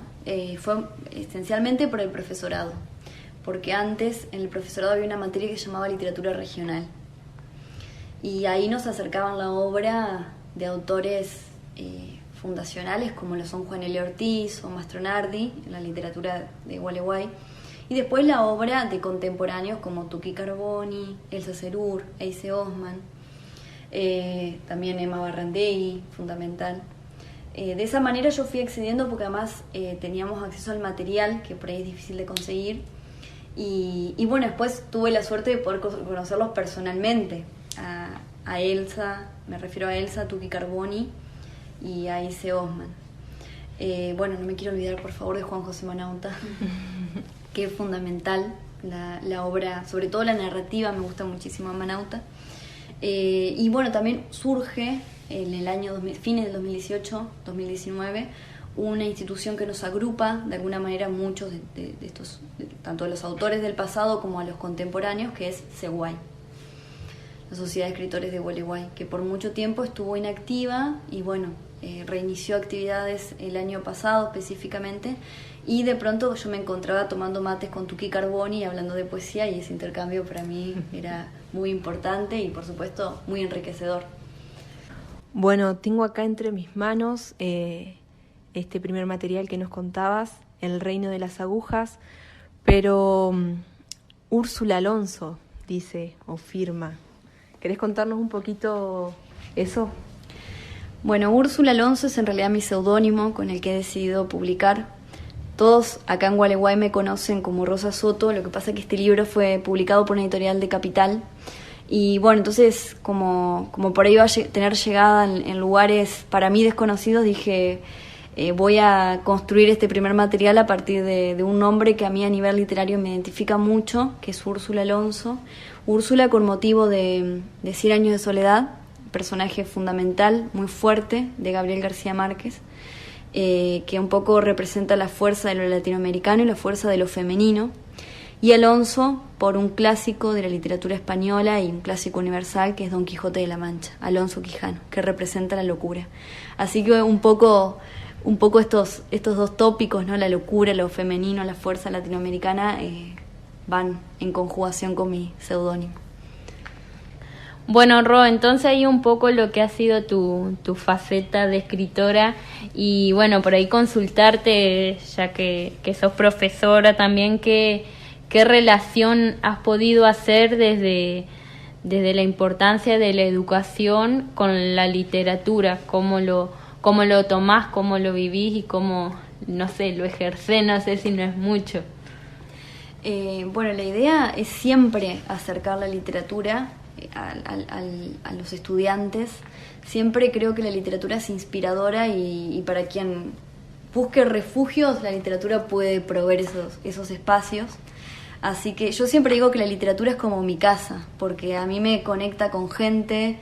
fue esencialmente por el profesorado, porque antes en el profesorado había una materia que se llamaba literatura regional, y ahí nos acercaban la obra de autores fundacionales como lo son Juan L. Ortiz o Mastronardi en la literatura de Gualeguay, y después la obra de contemporáneos como Tuqui Carboni, Elsa Serur, Eise Osman, también Emma Barrandegui, fundamental. De esa manera yo fui accediendo porque además teníamos acceso al material, que por ahí es difícil de conseguir, y bueno, después tuve la suerte de poder conocerlos personalmente, a Elsa, me refiero a Elsa, Tuqui Carboni y a Eise Osman. Bueno, no me quiero olvidar por favor de Juan José Manauta, que es fundamental, la obra, sobre todo la narrativa, me gusta muchísimo a Manauta. Y bueno, también surge en el año fines del 2018, 2019, una institución que nos agrupa de alguna manera muchos de estos, tanto de los autores del pasado como a los contemporáneos, que es SEGUAY, la Sociedad de Escritores de Gualeguay, que por mucho tiempo estuvo inactiva y bueno, reinició actividades el año pasado específicamente, y de pronto yo me encontraba tomando mates con Tuqui Carboni hablando de poesía, y ese intercambio para mí era muy importante y por supuesto muy enriquecedor. Bueno, tengo acá entre mis manos este primer material que nos contabas, El Reino de las Agujas, pero Úrsula Alonso dice o firma. ¿Querés contarnos un poquito eso? Bueno, Úrsula Alonso es en realidad mi seudónimo con el que he decidido publicar. Todos acá en Gualeguay me conocen como Rosa Soto, lo que pasa es que este libro fue publicado por una editorial de Capital. Y bueno, entonces como por ahí iba a tener llegada en lugares para mí desconocidos, dije voy a construir este primer material a partir de un nombre que a mí a nivel literario me identifica mucho, que es Úrsula Alonso. Úrsula con motivo de 100 años de soledad, personaje fundamental, muy fuerte, de Gabriel García Márquez, que un poco representa la fuerza de lo latinoamericano y la fuerza de lo femenino. Y Alonso por un clásico de la literatura española y un clásico universal, que es Don Quijote de la Mancha, Alonso Quijano, que representa la locura. Así que un poco estos dos tópicos, ¿no? La locura, lo femenino, la fuerza latinoamericana, van en conjugación con mi seudónimo. Bueno, Ro, entonces ahí un poco lo que ha sido tu faceta de escritora, y bueno, por ahí consultarte, ya que sos profesora también, ¿qué relación has podido hacer desde la importancia de la educación con la literatura? ¿Cómo lo tomás, cómo lo vivís y cómo, no sé, lo ejercés? No sé si no es mucho. Bueno, la idea es siempre acercar la literatura a los estudiantes, siempre creo que la literatura es inspiradora y para quien busque refugios, la literatura puede proveer esos espacios. Así que yo siempre digo que la literatura es como mi casa, porque a mí me conecta con gente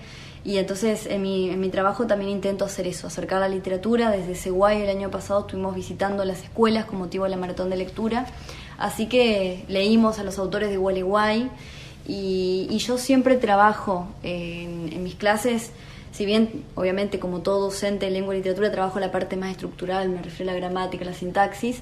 y entonces en mi trabajo también intento hacer eso, acercar la literatura. Desde Seguay el año pasado estuvimos visitando las escuelas con motivo de la maratón de lectura, así que leímos a los autores de Gualeguay y yo siempre trabajo en mis clases. Si bien, obviamente, como todo docente de lengua y literatura, trabajo la parte más estructural, me refiero a la gramática, la sintaxis,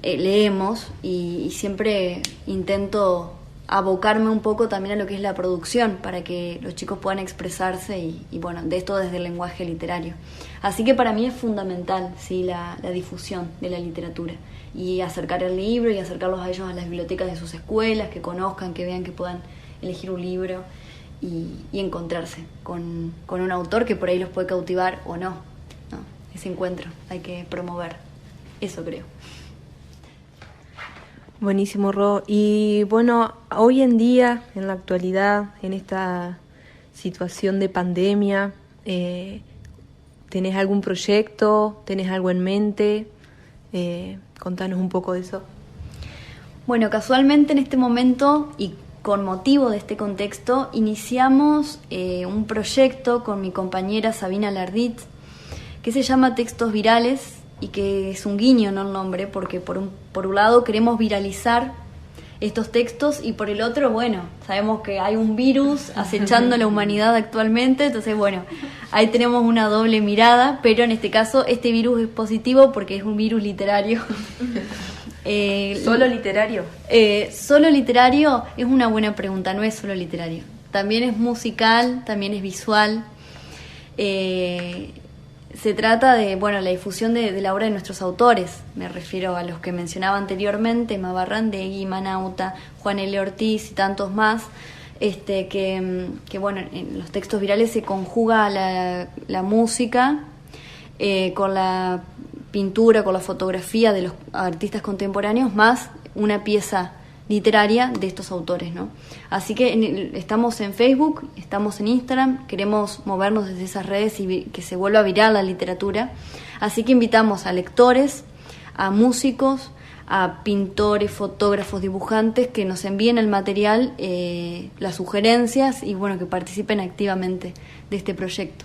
leemos y siempre intento abocarme un poco también a lo que es la producción, para que los chicos puedan expresarse y bueno, de esto desde el lenguaje literario. Así que para mí es fundamental, sí, la difusión de la literatura y acercar el libro y acercarlos a ellos a las bibliotecas de sus escuelas, que conozcan, que vean que puedan elegir un libro. Y encontrarse con un autor que por ahí los puede cautivar o no. Ese encuentro hay que promover, eso creo. Buenísimo, Ro. Y bueno, hoy en día, en la actualidad, en esta situación de pandemia, ¿tenés algún proyecto? ¿Tenés algo en mente? Contanos un poco de eso. Bueno, casualmente en este momento y con motivo de este contexto, iniciamos un proyecto con mi compañera Sabina Lardit, que se llama Textos Virales, y que es un guiño, no el nombre, porque por un lado queremos viralizar estos textos y por el otro, bueno, sabemos que hay un virus acechando a la humanidad actualmente, entonces bueno, ahí tenemos una doble mirada, pero en este caso este virus es positivo porque es un virus literario. ¿Solo literario? Solo literario es una buena pregunta, no es solo literario. También es musical, también es visual. Se trata de, bueno, la difusión de la obra de nuestros autores. Me refiero a los que mencionaba anteriormente, Emma Barrandegui, Manauta, Juan L. Ortiz y tantos más. Que bueno, en los textos virales se conjuga la música con la pintura, con la fotografía de los artistas contemporáneos, más una pieza literaria de estos autores, ¿no? Así que estamos en Facebook, estamos en Instagram, queremos movernos desde esas redes y que se vuelva viral la literatura. Así que invitamos a lectores, a músicos, a pintores, fotógrafos, dibujantes que nos envíen el material, las sugerencias y bueno, que participen activamente de este proyecto.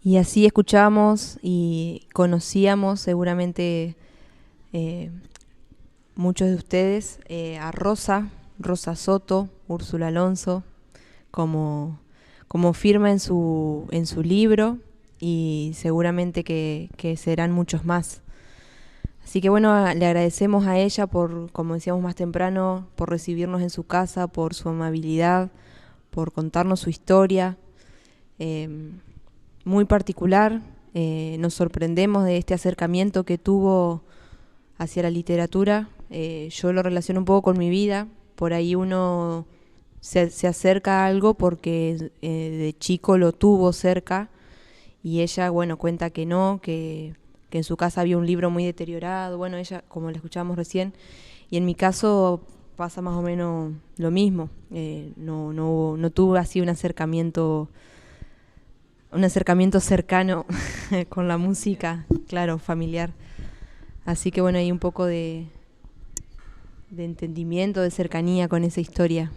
Y así escuchábamos y conocíamos seguramente muchos de ustedes a Rosa Soto, Úrsula Alonso, como firma en su libro, y seguramente que serán muchos más. Así que bueno, le agradecemos a ella por, como decíamos más temprano, por recibirnos en su casa, por su amabilidad, por contarnos su historia. Muy particular, nos sorprendemos de este acercamiento que tuvo hacia la literatura. Yo lo relaciono un poco con mi vida, por ahí uno se acerca a algo porque de chico lo tuvo cerca, y ella, bueno, cuenta que no, que en su casa había un libro muy deteriorado, bueno, ella, como la escuchábamos recién, y en mi caso pasa más o menos lo mismo. No tuve así un acercamiento cercano con la música, claro, familiar. Así que bueno, hay un poco de entendimiento, de cercanía con esa historia.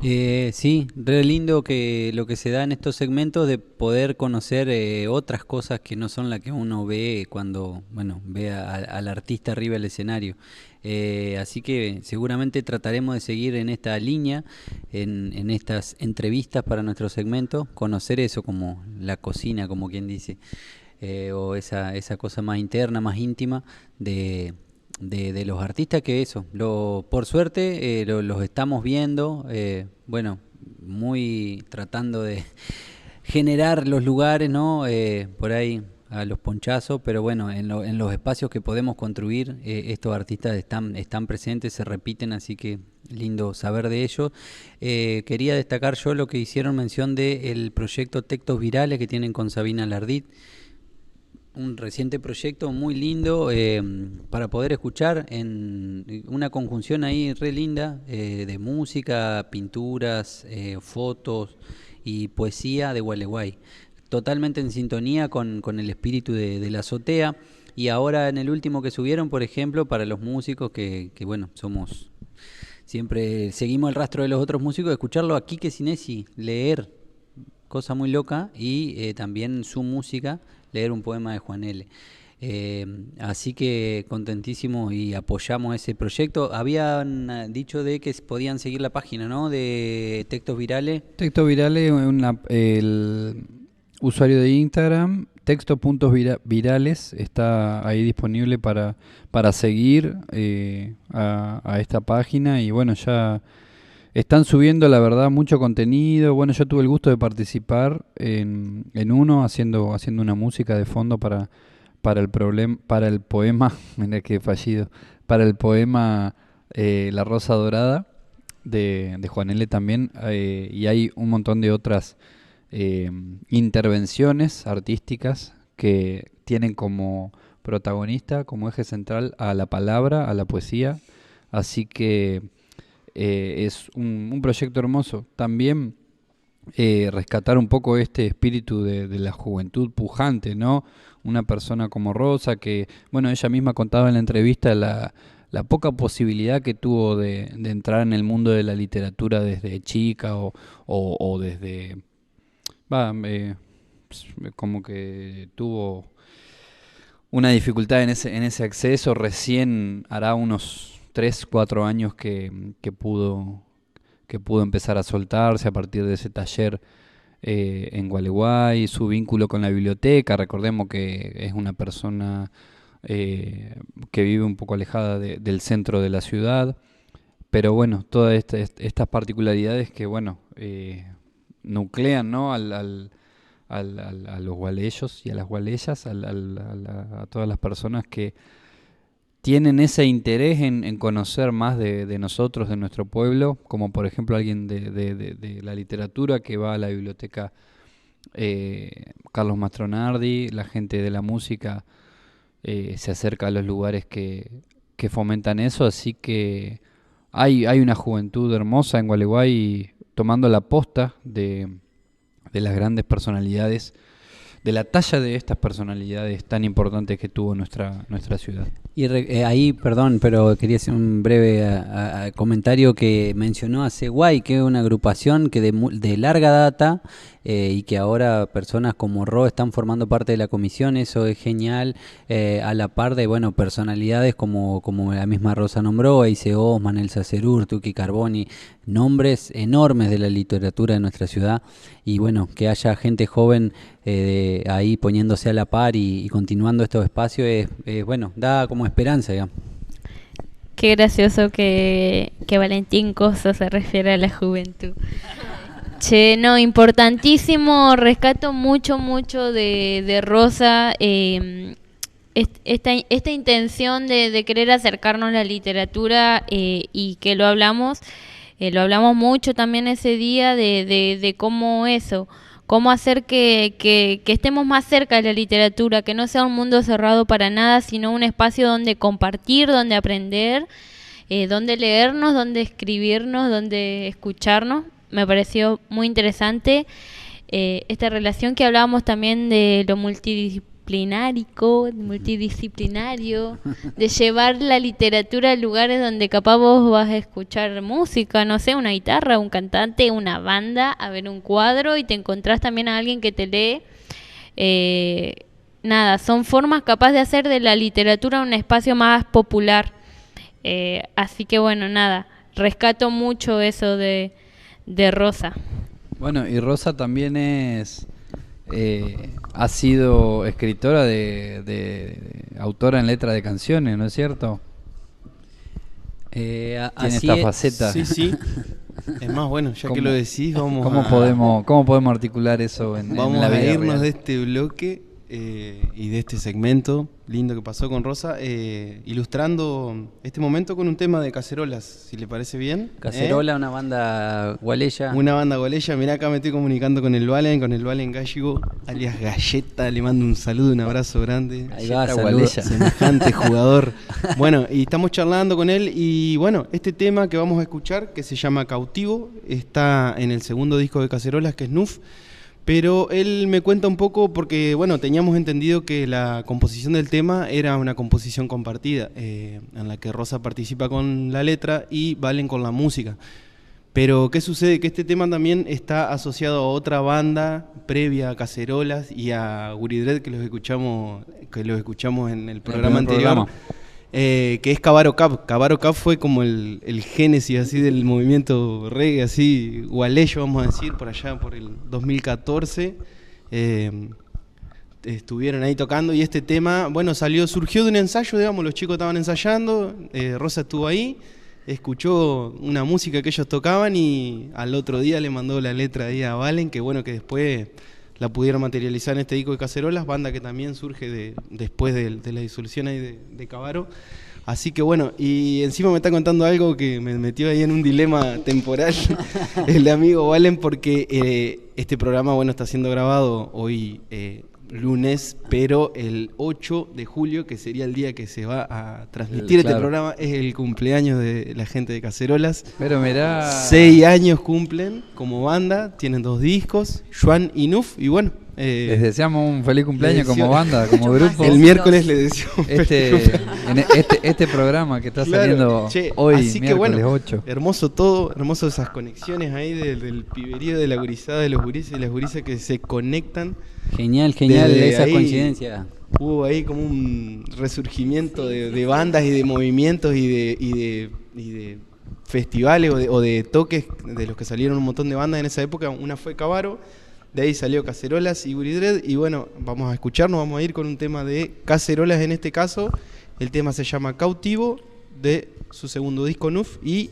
Sí, re lindo que lo que se da en estos segmentos de poder conocer otras cosas que no son las que uno ve cuando, bueno, ve al artista arriba del escenario. Así que seguramente trataremos de seguir en esta línea, en estas entrevistas para nuestro segmento, conocer eso como la cocina, como quien dice, o esa cosa más interna, más íntima de los artistas, que eso, por suerte los estamos viendo, bueno, muy tratando de generar los lugares, ¿no? Por ahí a los ponchazos, pero bueno, en los espacios que podemos construir, estos artistas están presentes, se repiten, así que lindo saber de ellos. Quería destacar yo lo que hicieron mención del proyecto Textos Virales que tienen con Sabina Lardit, un reciente proyecto muy lindo para poder escuchar en una conjunción ahí re linda de música, pinturas, fotos y poesía de Gualeguay. Totalmente en sintonía con el espíritu de la azotea. Y ahora en el último que subieron, por ejemplo, para los músicos que bueno, siempre seguimos el rastro de los otros músicos, escucharlo a Quique Sinesi leer, cosa muy loca, y también su música, leer un poema de Juan L. Así que contentísimos y apoyamos ese proyecto. Habían dicho de que podían seguir la página, ¿no?, de Textos Virales. Textos Virales, el usuario de Instagram, texto.virales, está ahí disponible para seguir a esta página. Y bueno, ya están subiendo, la verdad, mucho contenido. Bueno, yo tuve el gusto de participar en uno, haciendo una música de fondo para el poema, mira qué fallido, para el poema La Rosa Dorada de Juan L. también, y hay un montón de otras intervenciones artísticas que tienen como protagonista, como eje central a la palabra, a la poesía. Así que es un proyecto hermoso. También rescatar un poco este espíritu de la juventud pujante, ¿no? Una persona como Rosa, que, bueno, ella misma contaba en la entrevista la poca posibilidad que tuvo de entrar en el mundo de la literatura desde chica o desde... como que tuvo una dificultad en ese acceso. Recién hará unos 3-4 años que pudo empezar a soltarse a partir de ese taller en Gualeguay, su vínculo con la biblioteca. Recordemos que es una persona que vive un poco alejada del centro de la ciudad, pero bueno, todas estas particularidades que, bueno, nuclean, ¿no?, a los gualeyos y a las gualeyas, a todas las personas que tienen ese interés en conocer más de nosotros, de nuestro pueblo, como por ejemplo alguien de la literatura que va a la biblioteca Carlos Mastronardi. La gente de la música se acerca a los lugares que fomentan eso, así que hay una juventud hermosa en Gualeguay tomando la posta de las grandes personalidades, de la talla de estas personalidades tan importantes que tuvo nuestra ciudad. Y ahí, perdón, pero quería hacer un breve comentario que mencionó a Seguay, que es una agrupación que de larga data y que ahora personas como Ro están formando parte de la comisión. Eso es genial, a la par de, bueno, personalidades como la misma Rosa nombró, Eise Osman, Elsa Cerur, Tuki Carboni, nombres enormes de la literatura de nuestra ciudad. Y bueno, que haya gente joven ahí poniéndose a la par y continuando estos espacios, bueno, da como esperanza, digamos. Qué gracioso que Valentín Coso se refiere a la juventud. Che, no, importantísimo, rescato mucho de Rosa, esta intención de querer acercarnos a la literatura, y que lo hablamos mucho también ese día de cómo hacer que estemos más cerca de la literatura, que no sea un mundo cerrado para nada, sino un espacio donde compartir, donde aprender, donde leernos, donde escribirnos, donde escucharnos. Me pareció muy interesante esta relación que hablábamos también de lo multidisciplinario, de llevar la literatura a lugares donde capaz vos vas a escuchar música, no sé, una guitarra, un cantante, una banda, a ver un cuadro, y te encontrás también a alguien que te lee. Nada, son formas capaz de hacer de la literatura un espacio más popular. Así que bueno, nada, rescato mucho eso de Rosa. Bueno, y Rosa también ha sido escritora autora en letra de canciones, ¿no es cierto? Tiene esta faceta. Sí. Es más, bueno, ya que lo decís, ¿Cómo podemos articular eso en vamos la vida a irnos real? de este bloque y de este segmento lindo que pasó con Rosa, ilustrando este momento con un tema de Cacerolas, si le parece bien. Cacerola, una banda gualeya. Una banda gualeya. Mirá, acá me estoy comunicando con el Valen Gallego, alias Galleta. Le mando un saludo, un abrazo grande. Ahí va, saludos. Semejante jugador. Bueno, y estamos charlando con él. Y bueno, este tema que vamos a escuchar, que se llama Cautivo, está en el segundo disco de Cacerolas, que es Nuf. Pero él me cuenta un poco porque, bueno, teníamos entendido que la composición del tema era una composición compartida, en la que Rosa participa con la letra y Valen con la música. Pero, ¿qué sucede? Que este tema también está asociado a otra banda previa a Cacerolas y a Guridred, que los escuchamos en el programa anterior. Que es Cabarro Cap. Cabarro Cap fue como el génesis así del movimiento reggae, así gualeyo, vamos a decir, por allá por el 2014. Estuvieron ahí tocando y este tema, bueno, surgió de un ensayo, digamos, los chicos estaban ensayando, Rosa estuvo ahí, escuchó una música que ellos tocaban y al otro día le mandó la letra ahí a Valen, que bueno, que después la pudieron materializar en este disco de Cacerolas, banda que también surge después de la disolución ahí de Cabarro. Así que bueno, y encima me está contando algo que me metió ahí en un dilema temporal el amigo Valen, porque este programa, bueno, está siendo grabado hoy lunes, pero el 8 de julio, que sería el día que se va a transmitir este programa, es el cumpleaños de la gente de Cacerolas. Pero mirá, 6 años cumplen como banda, tienen 2 discos, Juan y Nuf, y bueno, les deseamos un feliz cumpleaños como banda, como grupo. El miércoles le deseamos este programa que está saliendo hoy, así que miércoles bueno, 8. Hermoso todo, hermoso esas conexiones ahí del piberío, de la gurizada, de los gurises y las gurisas que se conectan. Genial esa coincidencia. Hubo ahí como un resurgimiento de bandas y de movimientos y de festivales o de toques de los que salieron un montón de bandas en esa época. Una fue Cabarro, de ahí salió Cacerolas y Guridred, y bueno, vamos a escucharnos, vamos a ir con un tema de Cacerolas en este caso. El tema se llama Cautivo, de su segundo disco Nuf, y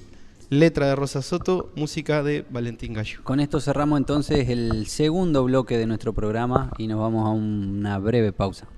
letra de Rosa Soto, música de Valentín Gallo. Con esto cerramos entonces el segundo bloque de nuestro programa y nos vamos a una breve pausa.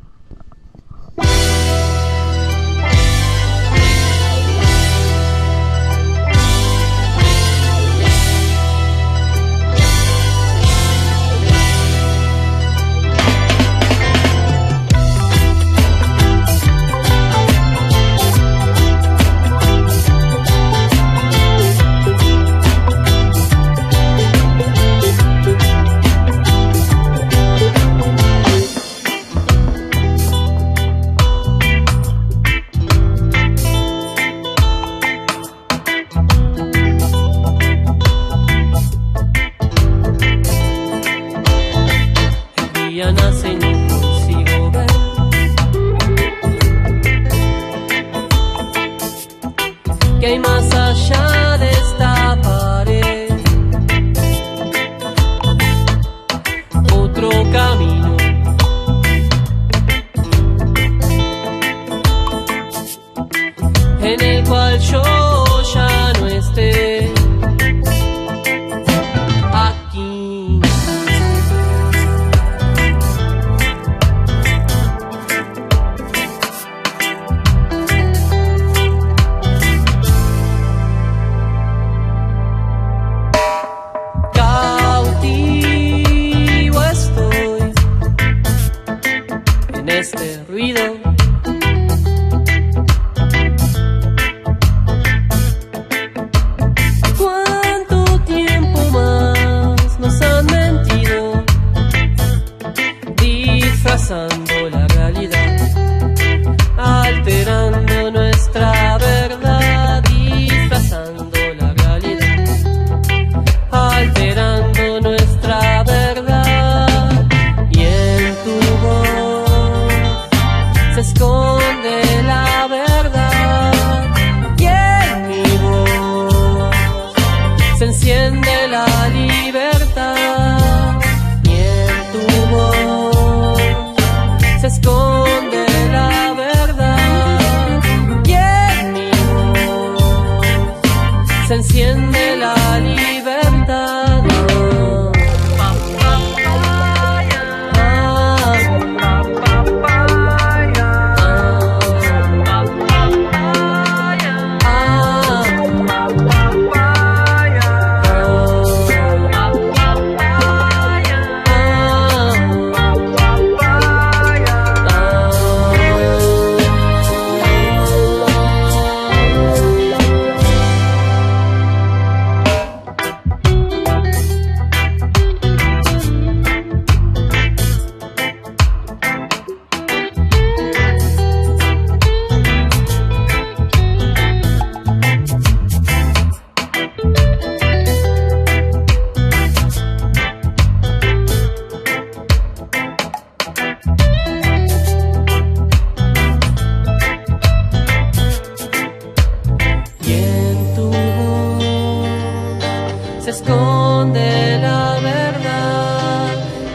se esconde la verdad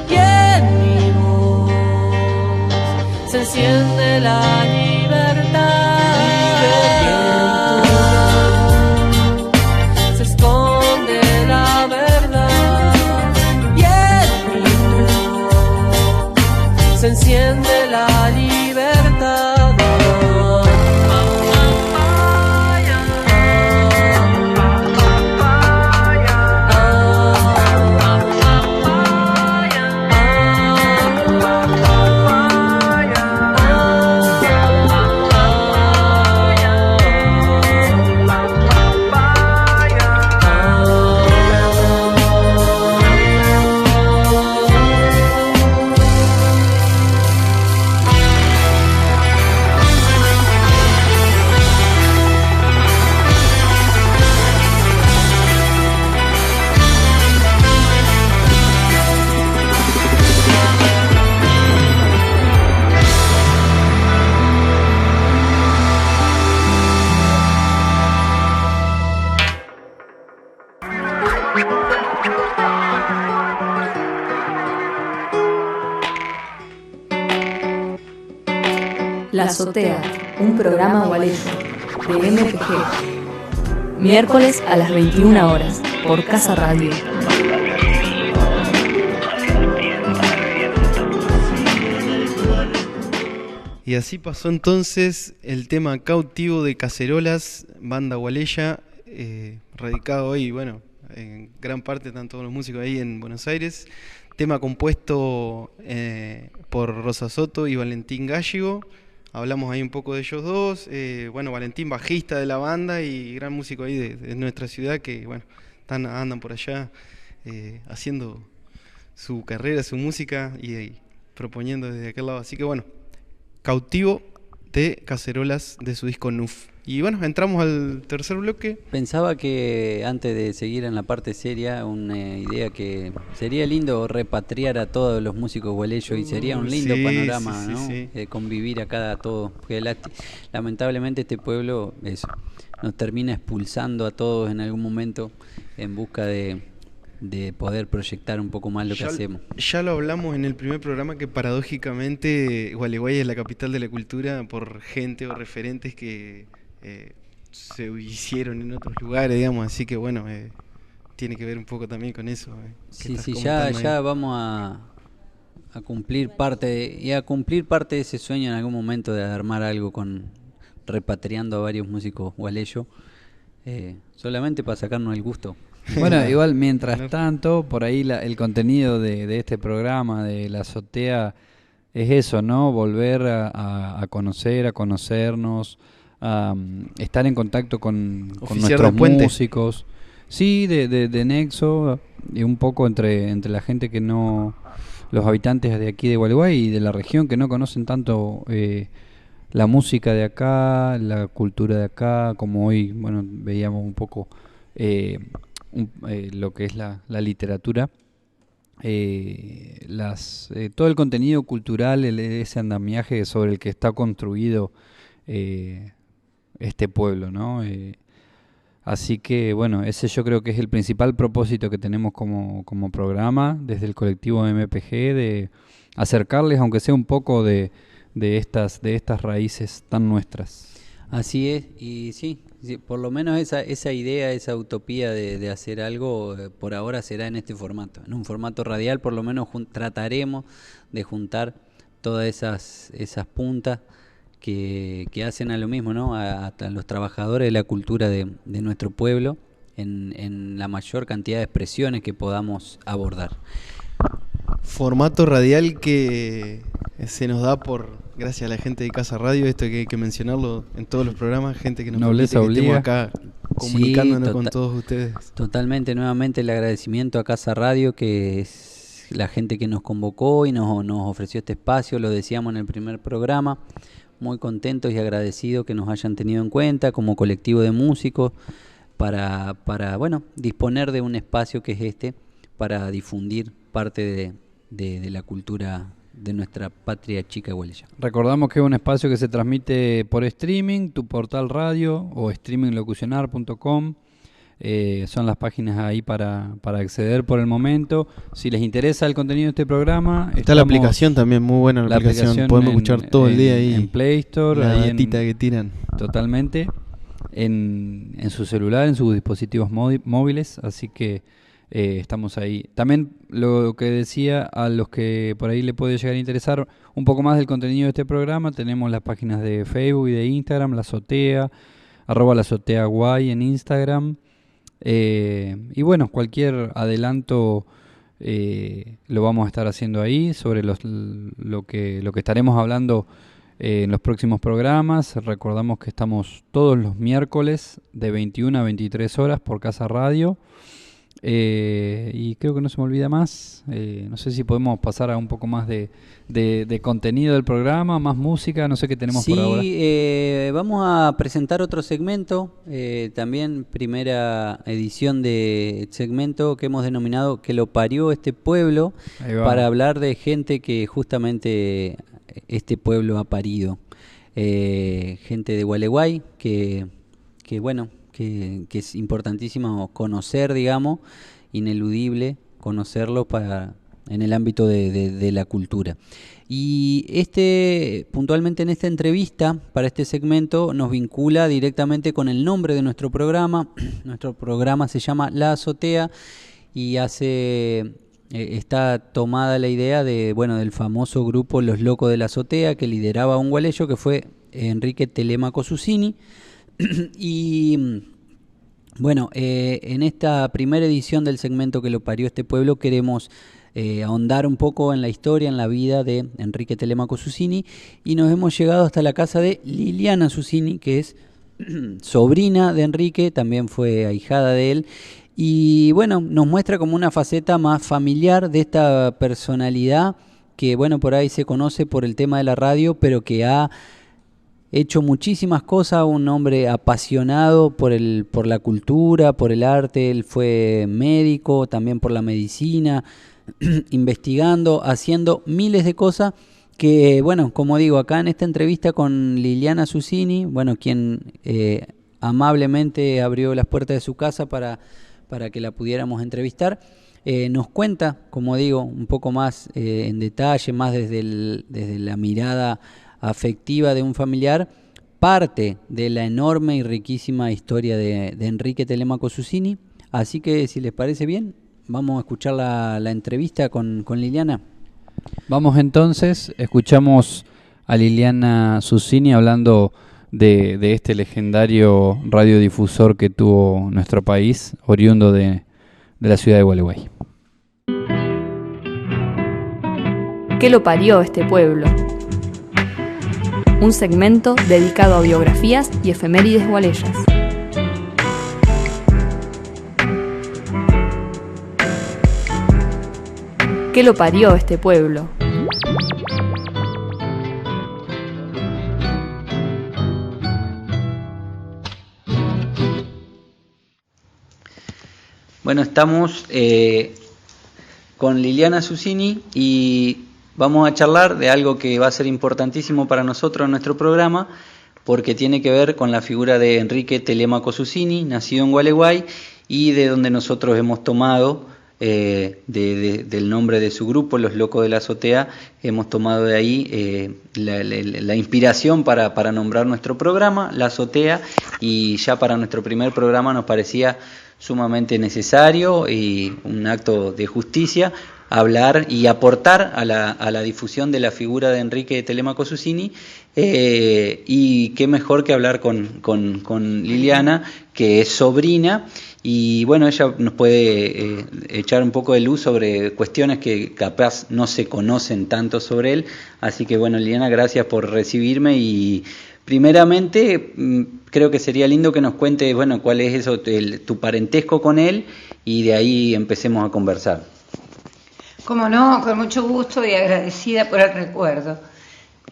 y en mi voz se enciende la libertad. Se esconde la verdad y en mi voz se enciende la libertad. La Azotea, un programa gualeño de MPG. Miércoles a las 21 horas por Casa Radio. Y así pasó entonces el tema Cautivo de Cacerolas, banda gualeya, radicado hoy, bueno, en gran parte están todos los músicos ahí en Buenos Aires. Tema compuesto por Rosa Soto y Valentín Gallego. Hablamos ahí un poco de ellos dos. Bueno, Valentín, bajista de la banda y gran músico ahí de nuestra ciudad que, bueno, andan por allá haciendo su carrera, su música y proponiendo desde aquel lado. Así que, bueno, Cautivo de Cacerolas de su disco Nuf. Y bueno, entramos al tercer bloque. Pensaba que antes de seguir en la parte seria, una idea que sería lindo repatriar a todos los músicos gualeyos y sería un lindo panorama, ¿no? Convivir acá todos, porque lamentablemente este pueblo nos termina expulsando a todos en algún momento en busca de poder proyectar un poco más lo que hacemos. Ya lo hablamos en el primer programa que paradójicamente Gualeguay es la capital de la cultura por gente o referentes que se hicieron en otros lugares, digamos, así que bueno, tiene que ver un poco también con eso. Sí, ya vamos a cumplir parte de ese sueño en algún momento de armar algo repatriando a varios músicos gualeyos, solamente para sacarnos el gusto. Bueno, igual mientras tanto, por ahí el contenido de este programa, de La Azotea, es eso, ¿no? Volver a conocer, a conocernos, a estar en contacto con nuestros músicos. Sí, de nexo, y un poco entre la gente que no... Los habitantes de aquí de Gualeguay y de la región que no conocen tanto la música de acá, la cultura de acá, como hoy, bueno, veíamos un poco... lo que es la literatura, todo el contenido cultural, ese andamiaje sobre el que está construido este pueblo, ¿no? Así que bueno, ese yo creo que es el principal propósito que tenemos como programa desde el colectivo MPG, de acercarles aunque sea un poco de estas raíces tan nuestras. Así es, y sí, por lo menos esa idea, esa utopía de hacer algo, por ahora será en este formato. En un formato radial por lo menos trataremos de juntar todas esas puntas que hacen a lo mismo, ¿no? A los trabajadores de la cultura de nuestro pueblo en la mayor cantidad de expresiones que podamos abordar. Formato radial que se nos da gracias a la gente de Casa Radio, esto que hay que mencionarlo en todos los programas, gente que nos permite que estemos acá comunicándonos con todos ustedes. Totalmente, nuevamente el agradecimiento a Casa Radio, que es la gente que nos convocó y nos ofreció este espacio, lo decíamos en el primer programa, muy contentos y agradecidos que nos hayan tenido en cuenta como colectivo de músicos para bueno, disponer de un espacio que es para difundir parte de la cultura de nuestra patria chica gualeya. Recordamos que es un espacio que se transmite por streaming, tu portal radio o streaminglocucionar.com, Son las páginas ahí para acceder por el momento. Si les interesa el contenido de este programa, está la aplicación también, muy buena la aplicación. Podemos escuchar todo el día ahí en Play Store, la ahí datita que tiran. Totalmente. En su celular, en sus dispositivos móviles, así que estamos ahí. También lo que decía, a los que por ahí le puede llegar a interesar un poco más del contenido de este programa, tenemos las páginas de Facebook y de Instagram, La Azotea, @LaAzoteaGuay en Instagram, y bueno, cualquier adelanto lo vamos a estar haciendo ahí sobre lo que estaremos hablando en los próximos programas. Recordamos que estamos todos los miércoles de 21 a 23 horas por Casa Radio. Y creo que no se me olvida más. No sé si podemos pasar a un poco más de contenido del programa, más música, no sé qué tenemos por ahora. Sí, vamos a presentar otro segmento, también primera edición de segmento que hemos denominado Que lo parió este pueblo, para hablar de gente que justamente este pueblo ha parido. Gente de Gualeguay que bueno, que es importantísimo conocer, digamos, ineludible conocerlo en el ámbito de la cultura. Y puntualmente en esta entrevista, para este segmento, nos vincula directamente con el nombre de nuestro programa. Nuestro programa se llama La Azotea y está tomada la idea del famoso grupo Los Locos de la Azotea, que lideraba un gualeyo que fue Enrique Telemaco Susini. Y bueno, en esta primera edición del segmento Que lo parió este pueblo queremos ahondar un poco en la historia, en la vida de Enrique Telemaco Susini, y nos hemos llegado hasta la casa de Liliana Susini, que es sobrina de Enrique, también fue ahijada de él, y bueno, nos muestra como una faceta más familiar de esta personalidad que bueno, por ahí se conoce por el tema de la radio, pero que ha hecho muchísimas cosas, un hombre apasionado por la cultura, por el arte. Él fue médico, también por la medicina, investigando, haciendo miles de cosas que, bueno, como digo, acá en esta entrevista con Liliana Susini, bueno, quien amablemente abrió las puertas de su casa para que la pudiéramos entrevistar, nos cuenta, como digo, un poco más en detalle, más desde la mirada afectiva de un familiar, parte de la enorme y riquísima historia de Enrique Telemaco Susini. Así que, si les parece bien, vamos a escuchar la entrevista con Liliana. Vamos entonces, escuchamos a Liliana Susini hablando de este legendario radiodifusor que tuvo nuestro país, oriundo de la ciudad de Gualeguay. ¿Qué lo parió este pueblo? Un segmento dedicado a biografías y efemérides gualeyas. ¿Qué lo parió este pueblo? Bueno, estamos con Liliana Susini y vamos a charlar de algo que va a ser importantísimo para nosotros en nuestro programa, porque tiene que ver con la figura de Enrique Telemaco Susini, nacido en Gualeguay, y de donde nosotros hemos tomado, del nombre de su grupo, Los Locos de la Azotea, hemos tomado de ahí la inspiración para nombrar nuestro programa, La Azotea, y ya para nuestro primer programa nos parecía sumamente necesario y un acto de justicia hablar y aportar a la difusión de la figura de Enrique Telemaco Susini, y qué mejor que hablar con Liliana, que es sobrina, y bueno, ella nos puede echar un poco de luz sobre cuestiones que capaz no se conocen tanto sobre él. Así que bueno, Liliana, gracias por recibirme, y primeramente creo que sería lindo que nos cuentes, bueno, cuál es eso, tu parentesco con él, y de ahí empecemos a conversar. Como no, con mucho gusto y agradecida por el recuerdo.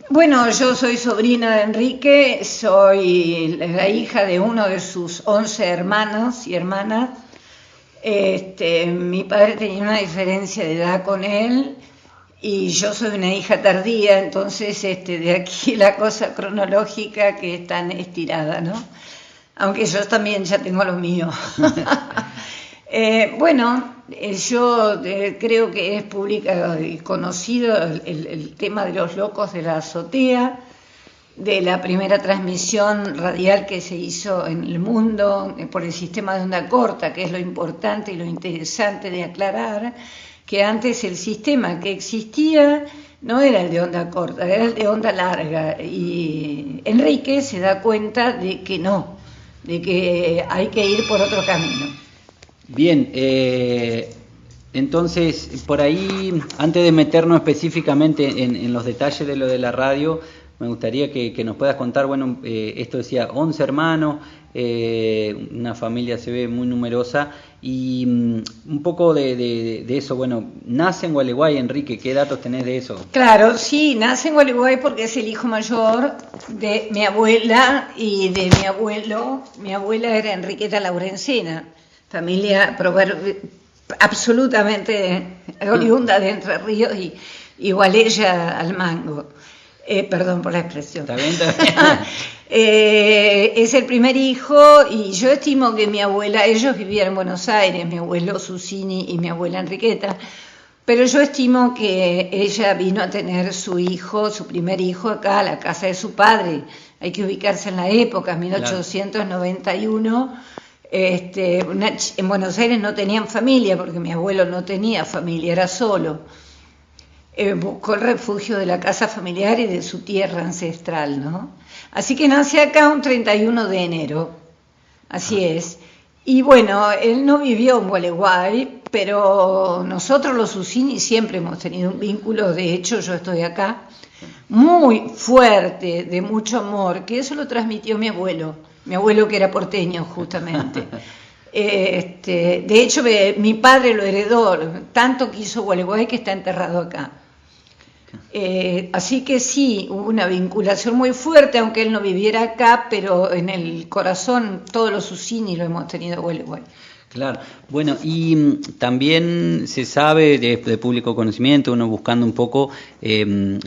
Bueno, yo soy sobrina de Enrique, soy la hija de uno de sus 11 hermanos y hermanas. Mi padre tenía una diferencia de edad con él y yo soy una hija tardía, entonces de aquí la cosa cronológica que es tan estirada, ¿no? aunque yo también ya tengo lo mío. Bueno, yo creo que es público y conocido el tema de los locos de la azotea, de la primera transmisión radial que se hizo en el mundo por el sistema de onda corta, que es lo importante y lo interesante de aclarar, que antes el sistema que existía no era el de onda corta, era el de onda larga, y Enrique se da cuenta de que no, de que hay que ir por otro camino. Bien, entonces por ahí, antes de meternos específicamente en los detalles de lo de la radio, me gustaría que nos puedas contar, bueno, esto decía 11 hermanos, una familia se ve muy numerosa, y un poco de eso, bueno, nace en Gualeguay, Enrique, ¿qué datos tenés de eso? Claro, sí, nace en Gualeguay porque es el hijo mayor de mi abuela y de mi abuelo. Mi abuela era Enriqueta Laurencena, familia absolutamente oriunda de Entre Ríos y igual ella al mango. Perdón por la expresión. ¿Está bien? ¿Está bien? Es el primer hijo y yo estimo que mi abuela, ellos vivían en Buenos Aires, mi abuelo Susini y mi abuela Enriqueta, pero yo estimo que ella vino a tener su hijo, su primer hijo acá, a la casa de su padre. Hay que ubicarse en la época, 1891. En Buenos Aires no tenían familia porque mi abuelo no tenía familia, era solo. Buscó el refugio de la casa familiar y de su tierra ancestral, ¿no? Así que nace acá un 31 de enero, así es. Y bueno, él no vivió en Gualeguay, pero nosotros los Susini siempre hemos tenido un vínculo, de hecho yo estoy acá, muy fuerte, de mucho amor, que eso lo transmitió mi abuelo que era porteño justamente. De hecho, mi padre lo heredó, tanto quiso Gualeguay que está enterrado acá. Así que sí, hubo una vinculación muy fuerte, aunque él no viviera acá, pero en el corazón todos los Susini lo hemos tenido en Gualeguay. Claro, bueno, y también se sabe de público conocimiento, uno buscando un poco,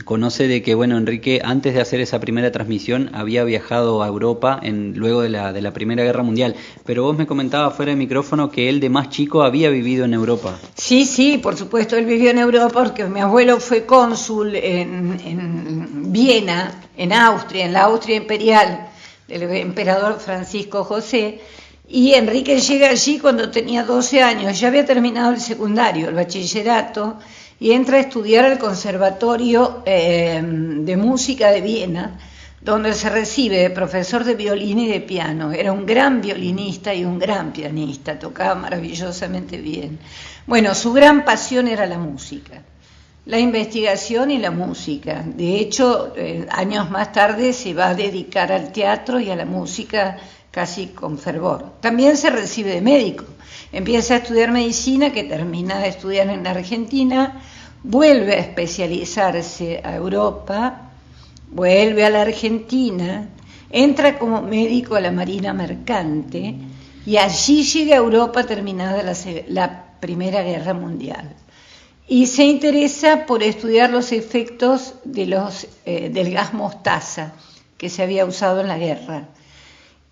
conoce de que, bueno, Enrique, antes de hacer esa primera transmisión, había viajado a Europa luego de la Primera Guerra Mundial, pero vos me comentabas fuera de micrófono que él de más chico había vivido en Europa. Sí, por supuesto, él vivió en Europa porque mi abuelo fue cónsul en Viena, en Austria, en la Austria imperial, del emperador Francisco José. Y Enrique llega allí cuando tenía 12 años, ya había terminado el secundario, el bachillerato, y entra a estudiar al Conservatorio de Música de Viena, donde se recibe de profesor de violín y de piano. Era un gran violinista y un gran pianista, tocaba maravillosamente bien. Bueno, su gran pasión era la música, la investigación y la música. De hecho, años más tarde se va a dedicar al teatro y a la música casi con fervor. También se recibe de médico, empieza a estudiar medicina, que termina de estudiar en la Argentina, vuelve a especializarse a Europa, vuelve a la Argentina, entra como médico a la Marina Mercante y allí llega a Europa terminada la Primera Guerra Mundial. Y se interesa por estudiar los efectos del gas mostaza que se había usado en la guerra.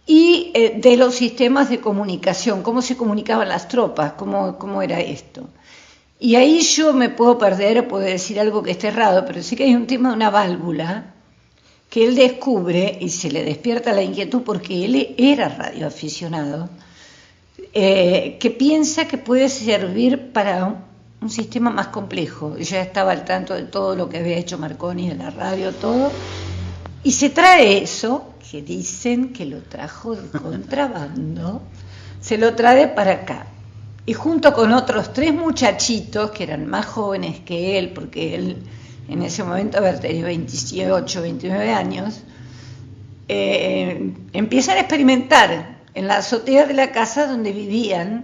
Y de los sistemas de comunicación, cómo se comunicaban las tropas, cómo era esto. Y ahí yo me puedo perder, puedo decir algo que esté errado, pero sí que hay un tema de una válvula que él descubre y se le despierta la inquietud porque él era radioaficionado, que piensa que puede servir para un sistema más complejo. Ya estaba al tanto de todo lo que había hecho Marconi de la radio, todo, y se trae eso, que dicen que lo trajo de contrabando, se lo trae para acá. Y junto con otros 3 muchachitos que eran más jóvenes que él, porque él en ese momento había tenido 28, 29 años, empiezan a experimentar en la azotea de la casa donde vivía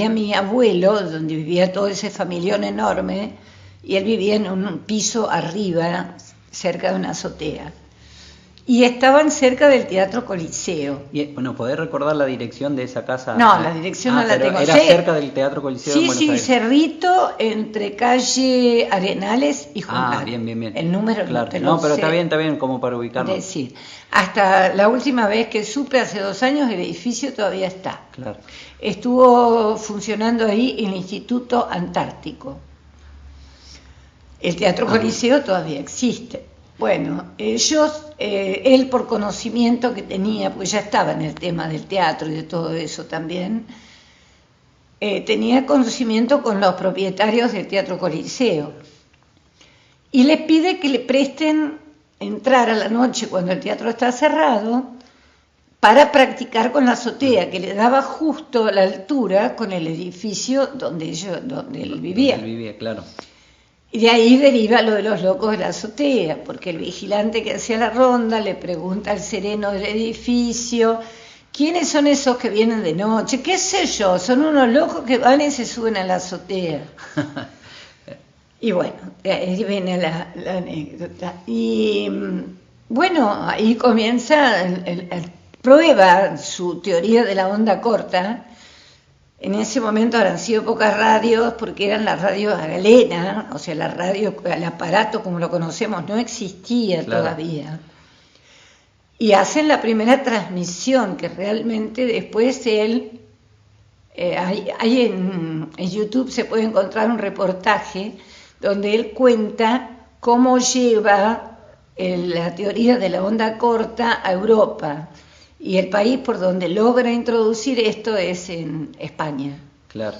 mi abuelo, donde vivía todo ese familión enorme, y él vivía en un piso arriba, cerca de una azotea. y estaban cerca del Teatro Coliseo. Y, bueno, ¿podés recordar la dirección de esa casa? No, la dirección no la pero tengo. ¿Era cerca del Teatro Coliseo en Buenos Aires? Cerrito, entre calle Arenales y Juan. Bien. El número claro. no te lo No, pero sé está bien, como para ubicarlo. decir. Hasta la última vez que supe, hace 2 años, el edificio todavía está. Claro. Estuvo funcionando ahí el Instituto Antártico. El Teatro Coliseo todavía existe. Bueno, él por conocimiento que tenía, pues ya estaba en el tema del teatro y de todo eso también, tenía conocimiento con los propietarios del Teatro Coliseo y les pide que le presten entrar a la noche cuando el teatro está cerrado para practicar con la azotea, que le daba justo la altura con el edificio donde él vivía. Él vivía, claro. Y de ahí deriva lo de los locos de la azotea, porque el vigilante que hacía la ronda le pregunta al sereno del edificio: ¿quiénes son esos que vienen de noche? ¿Qué sé yo? Son unos locos que van y se suben a la azotea. Y bueno, ahí viene la anécdota. Y bueno, ahí comienza, prueba su teoría de la onda corta. En ese momento habrán sido pocas radios, porque eran las radios a galena, o sea, la radio, el aparato como lo conocemos no existía todavía. Y hacen la primera transmisión, que realmente después él, hay en YouTube se puede encontrar un reportaje donde él cuenta cómo lleva la teoría de la onda corta a Europa. Y el país por donde logra introducir esto es en España. Claro.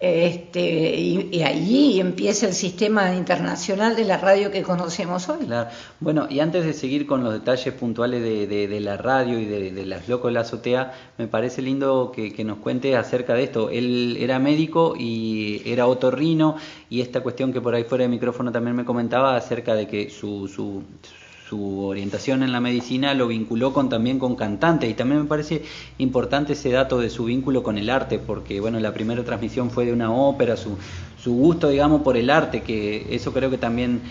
Y allí empieza el sistema internacional de la radio que conocemos hoy. Claro. Bueno, y antes de seguir con los detalles puntuales de la radio y de las locos de la azotea, me parece lindo que nos cuente acerca de esto. Él era médico y era otorrino, y esta cuestión que por ahí fuera de micrófono también me comentaba acerca de que su orientación en la medicina lo vinculó también con cantantes, y también me parece importante ese dato de su vínculo con el arte, porque bueno, la primera transmisión fue de una ópera, su gusto, digamos, por el arte, que eso creo que también,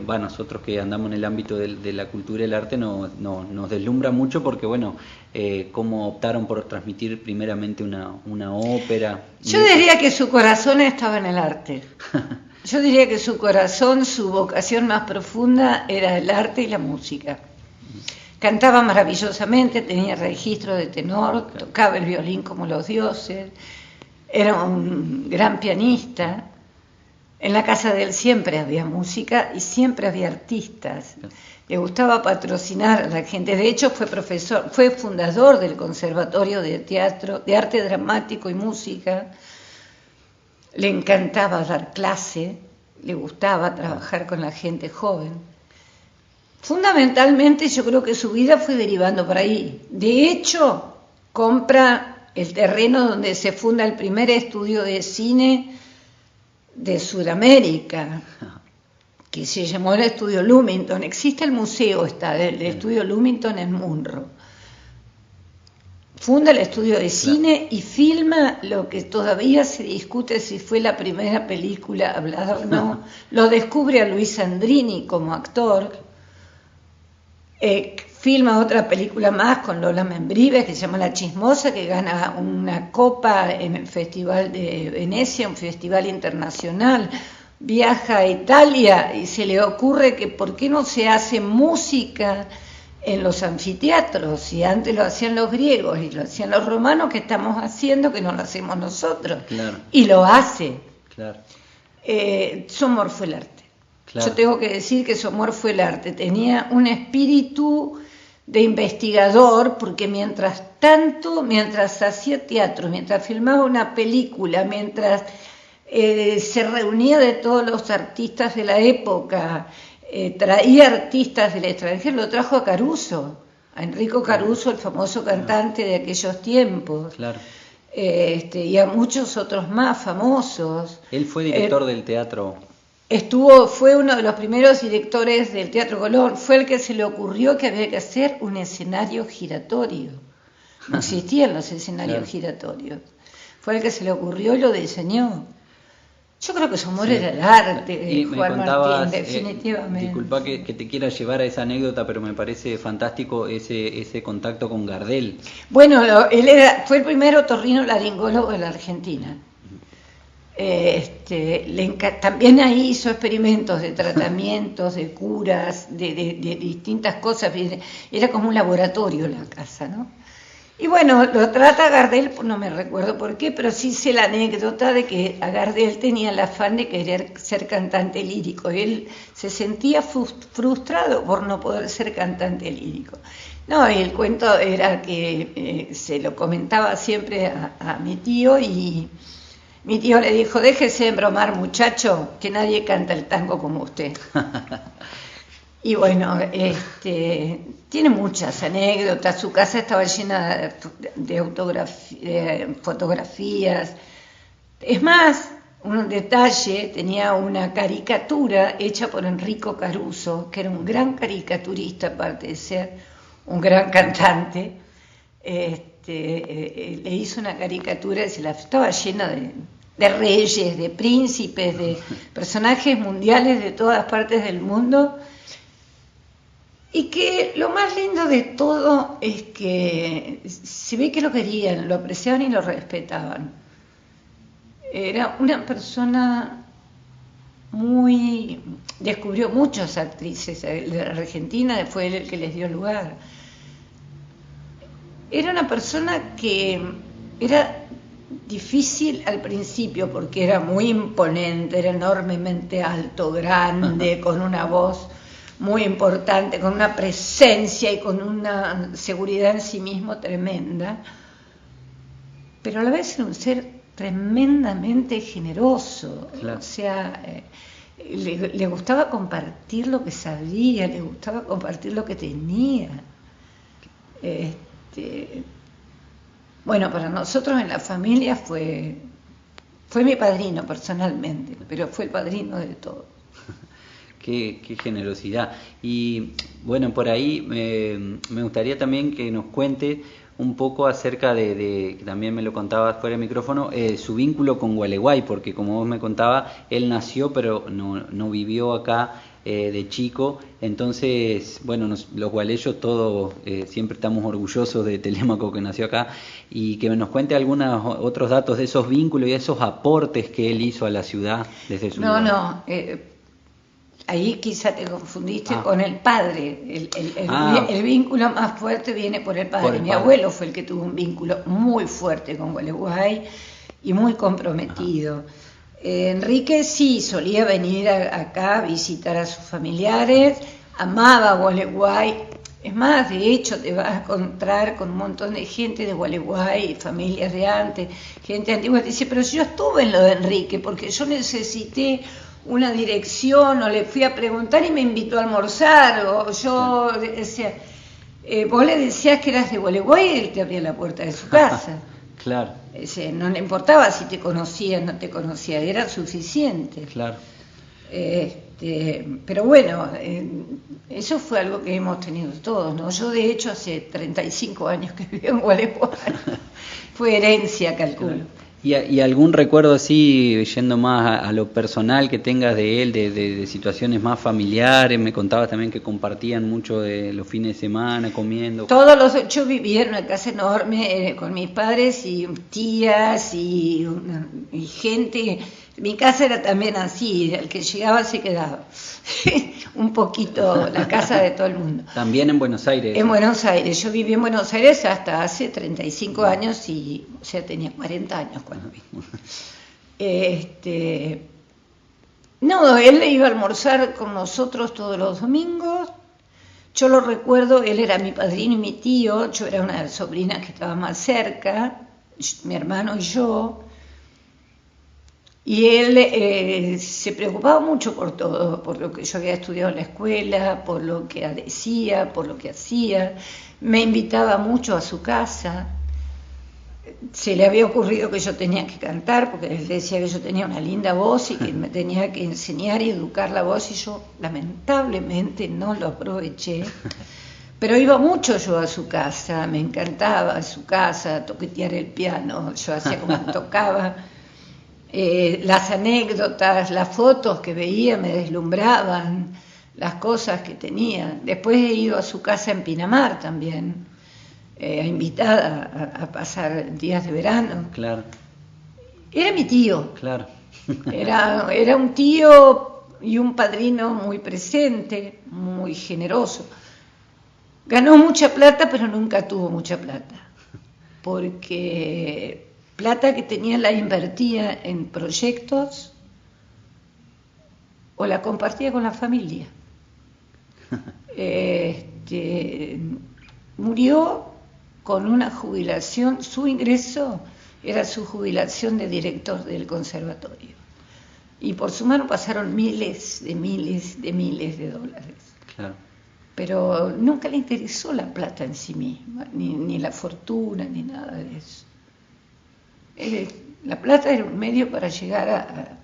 nosotros que andamos en el ámbito de la cultura y el arte nos deslumbra mucho, porque bueno, cómo optaron por transmitir primeramente una ópera. Yo diría que su corazón estaba en el arte. Yo diría que su corazón, su vocación más profunda era el arte y la música. Cantaba maravillosamente, tenía registro de tenor, tocaba el violín como los dioses, era un gran pianista. En la casa de él siempre había música y siempre había artistas. Le gustaba patrocinar a la gente. De hecho, fue fundador del Conservatorio de Teatro, de Arte Dramático y Música. Le encantaba dar clase, le gustaba trabajar con la gente joven. Fundamentalmente yo creo que su vida fue derivando por ahí. De hecho, compra el terreno donde se funda el primer estudio de cine de Sudamérica, que se llamó el Estudio Lumington. Existe el museo, el Estudio Lumington en Munro. Funda el estudio de cine y filma lo que todavía se discute si fue la primera película hablada o no. Lo descubre a Luis Sandrini como actor. Filma otra película más con Lola Membrives que se llama La Chismosa, que gana una copa en el Festival de Venecia, un festival internacional. Viaja a Italia y se le ocurre que ¿por qué no se hace música en los anfiteatros? Si antes lo hacían los griegos y lo hacían los romanos, ¿qué estamos haciendo que no lo hacemos nosotros? Claro. Y lo hace. Claro. Su amor fue el arte. Claro. Yo tengo que decir que su amor fue el arte. Tenía un espíritu de investigador, porque mientras hacía teatro, mientras filmaba una película, mientras se reunía de todos los artistas de la época, traía artistas del extranjero, lo trajo a Caruso, a Enrico Caruso, el famoso cantante de aquellos tiempos. Claro. Y a muchos otros más famosos. Él fue director del teatro. Fue uno de los primeros directores del Teatro Colón. Fue el que se le ocurrió que había que hacer un escenario giratorio. No existían los escenarios giratorios. Fue el que se le ocurrió y lo diseñó. Yo creo que su amor era el arte, Y me Juan contabas, Martín, definitivamente. disculpa que te quiera llevar a esa anécdota, pero me parece fantástico ese contacto con Gardel. Bueno, él fue el primer otorrinolaringólogo de la Argentina. También ahí hizo experimentos de tratamientos, de curas, de distintas cosas. Era como un laboratorio la casa, ¿no? Y bueno, lo trata Gardel, no me recuerdo por qué, pero sí sé la anécdota de que a Gardel tenía el afán de querer ser cantante lírico. Él se sentía frustrado por no poder ser cantante lírico. No, y el cuento era que se lo comentaba siempre a mi tío, y mi tío le dijo: déjese de bromar, muchacho, que nadie canta el tango como usted. Y bueno, tiene muchas anécdotas. Su casa estaba llena de fotografías. Es más, un detalle, tenía una caricatura hecha por Enrico Caruso, que era un gran caricaturista, aparte de ser un gran cantante. Le hizo una caricatura, estaba llena de reyes, de príncipes, de personajes mundiales de todas partes del mundo. Y que lo más lindo de todo es que se ve que lo querían, lo apreciaban y lo respetaban. Era una persona descubrió muchas actrices de la Argentina, fue él el que les dio lugar. Era una persona que era difícil al principio porque era muy imponente, era enormemente alto, grande, con una voz muy importante, con una presencia y con una seguridad en sí mismo tremenda, pero a la vez era un ser tremendamente generoso. Claro. O sea, le gustaba compartir lo que sabía, le gustaba compartir lo que tenía. Bueno, para nosotros en la familia fue mi padrino personalmente, pero fue el padrino de todo. Qué generosidad. Y bueno, por ahí me gustaría también que nos cuente un poco acerca que también me lo contabas fuera de micrófono, su vínculo con Gualeguay, porque como vos me contabas, él nació pero no vivió acá de chico. Entonces, bueno, los gualeyos todos siempre estamos orgullosos de Telémaco, que nació acá, y que nos cuente algunos otros datos de esos vínculos y esos aportes que él hizo a la ciudad desde su lugar. Ahí quizá te confundiste con el padre. El vínculo más fuerte viene por el padre. Mi abuelo fue el que tuvo un vínculo muy fuerte con Gualeguay y muy comprometido. Enrique sí solía venir acá a visitar a sus familiares, amaba Gualeguay. Es más, de hecho, te vas a encontrar con un montón de gente de Gualeguay, familias de antes, gente antigua. Te dice: pero yo estuve en lo de Enrique porque yo necesité una dirección, o le fui a preguntar y me invitó a almorzar, o yo decía, vos le decías que eras de Gualeguay y él te abría la puerta de su casa. Claro. No le importaba si te conocía o no te conocía, era suficiente. Claro. Pero bueno, eso fue algo que hemos tenido todos, ¿no? Yo de hecho hace 35 años que vivo en Gualeguay, fue herencia, calculo. Claro. ¿Y algún recuerdo así, yendo más a lo personal, que tengas de él, de situaciones más familiares? Me contabas también que compartían mucho de los fines de semana, comiendo. Yo vivía en una casa enorme con mis padres y tías y gente. Mi casa era también así, el que llegaba se quedaba. Un poquito la casa de todo el mundo. También en Buenos Aires. En Buenos Aires. Yo viví en Buenos Aires hasta hace 35 años y, o sea, tenía 40 años cuando vine. No, él iba a almorzar con nosotros todos los domingos. Yo lo recuerdo, él era mi padrino y mi tío, yo era una de las sobrinas que estaba más cerca, mi hermano y yo. Y él se preocupaba mucho por todo, por lo que yo había estudiado en la escuela, por lo que decía, por lo que hacía. Me invitaba mucho a su casa. Se le había ocurrido que yo tenía que cantar, porque él decía que yo tenía una linda voz y que me tenía que enseñar y educar la voz, y yo lamentablemente no lo aproveché. Pero iba mucho yo a su casa, me encantaba a su casa, toquetear el piano, yo hacía como que tocaba. Las anécdotas, las fotos que veía me deslumbraban, las cosas que tenía. Después he ido a su casa en Pinamar también, invitada a pasar días de verano. Claro. Era mi tío. Claro. Era un tío y un padrino muy presente, muy generoso. Ganó mucha plata, pero nunca tuvo mucha plata, porque plata que tenía la invertía en proyectos o la compartía con la familia. Murió con una jubilación, su ingreso era su jubilación de director del conservatorio. Y por su mano pasaron miles de dólares. Claro. Pero nunca le interesó la plata en sí misma, ni la fortuna, ni nada de eso. La plata era un medio para llegar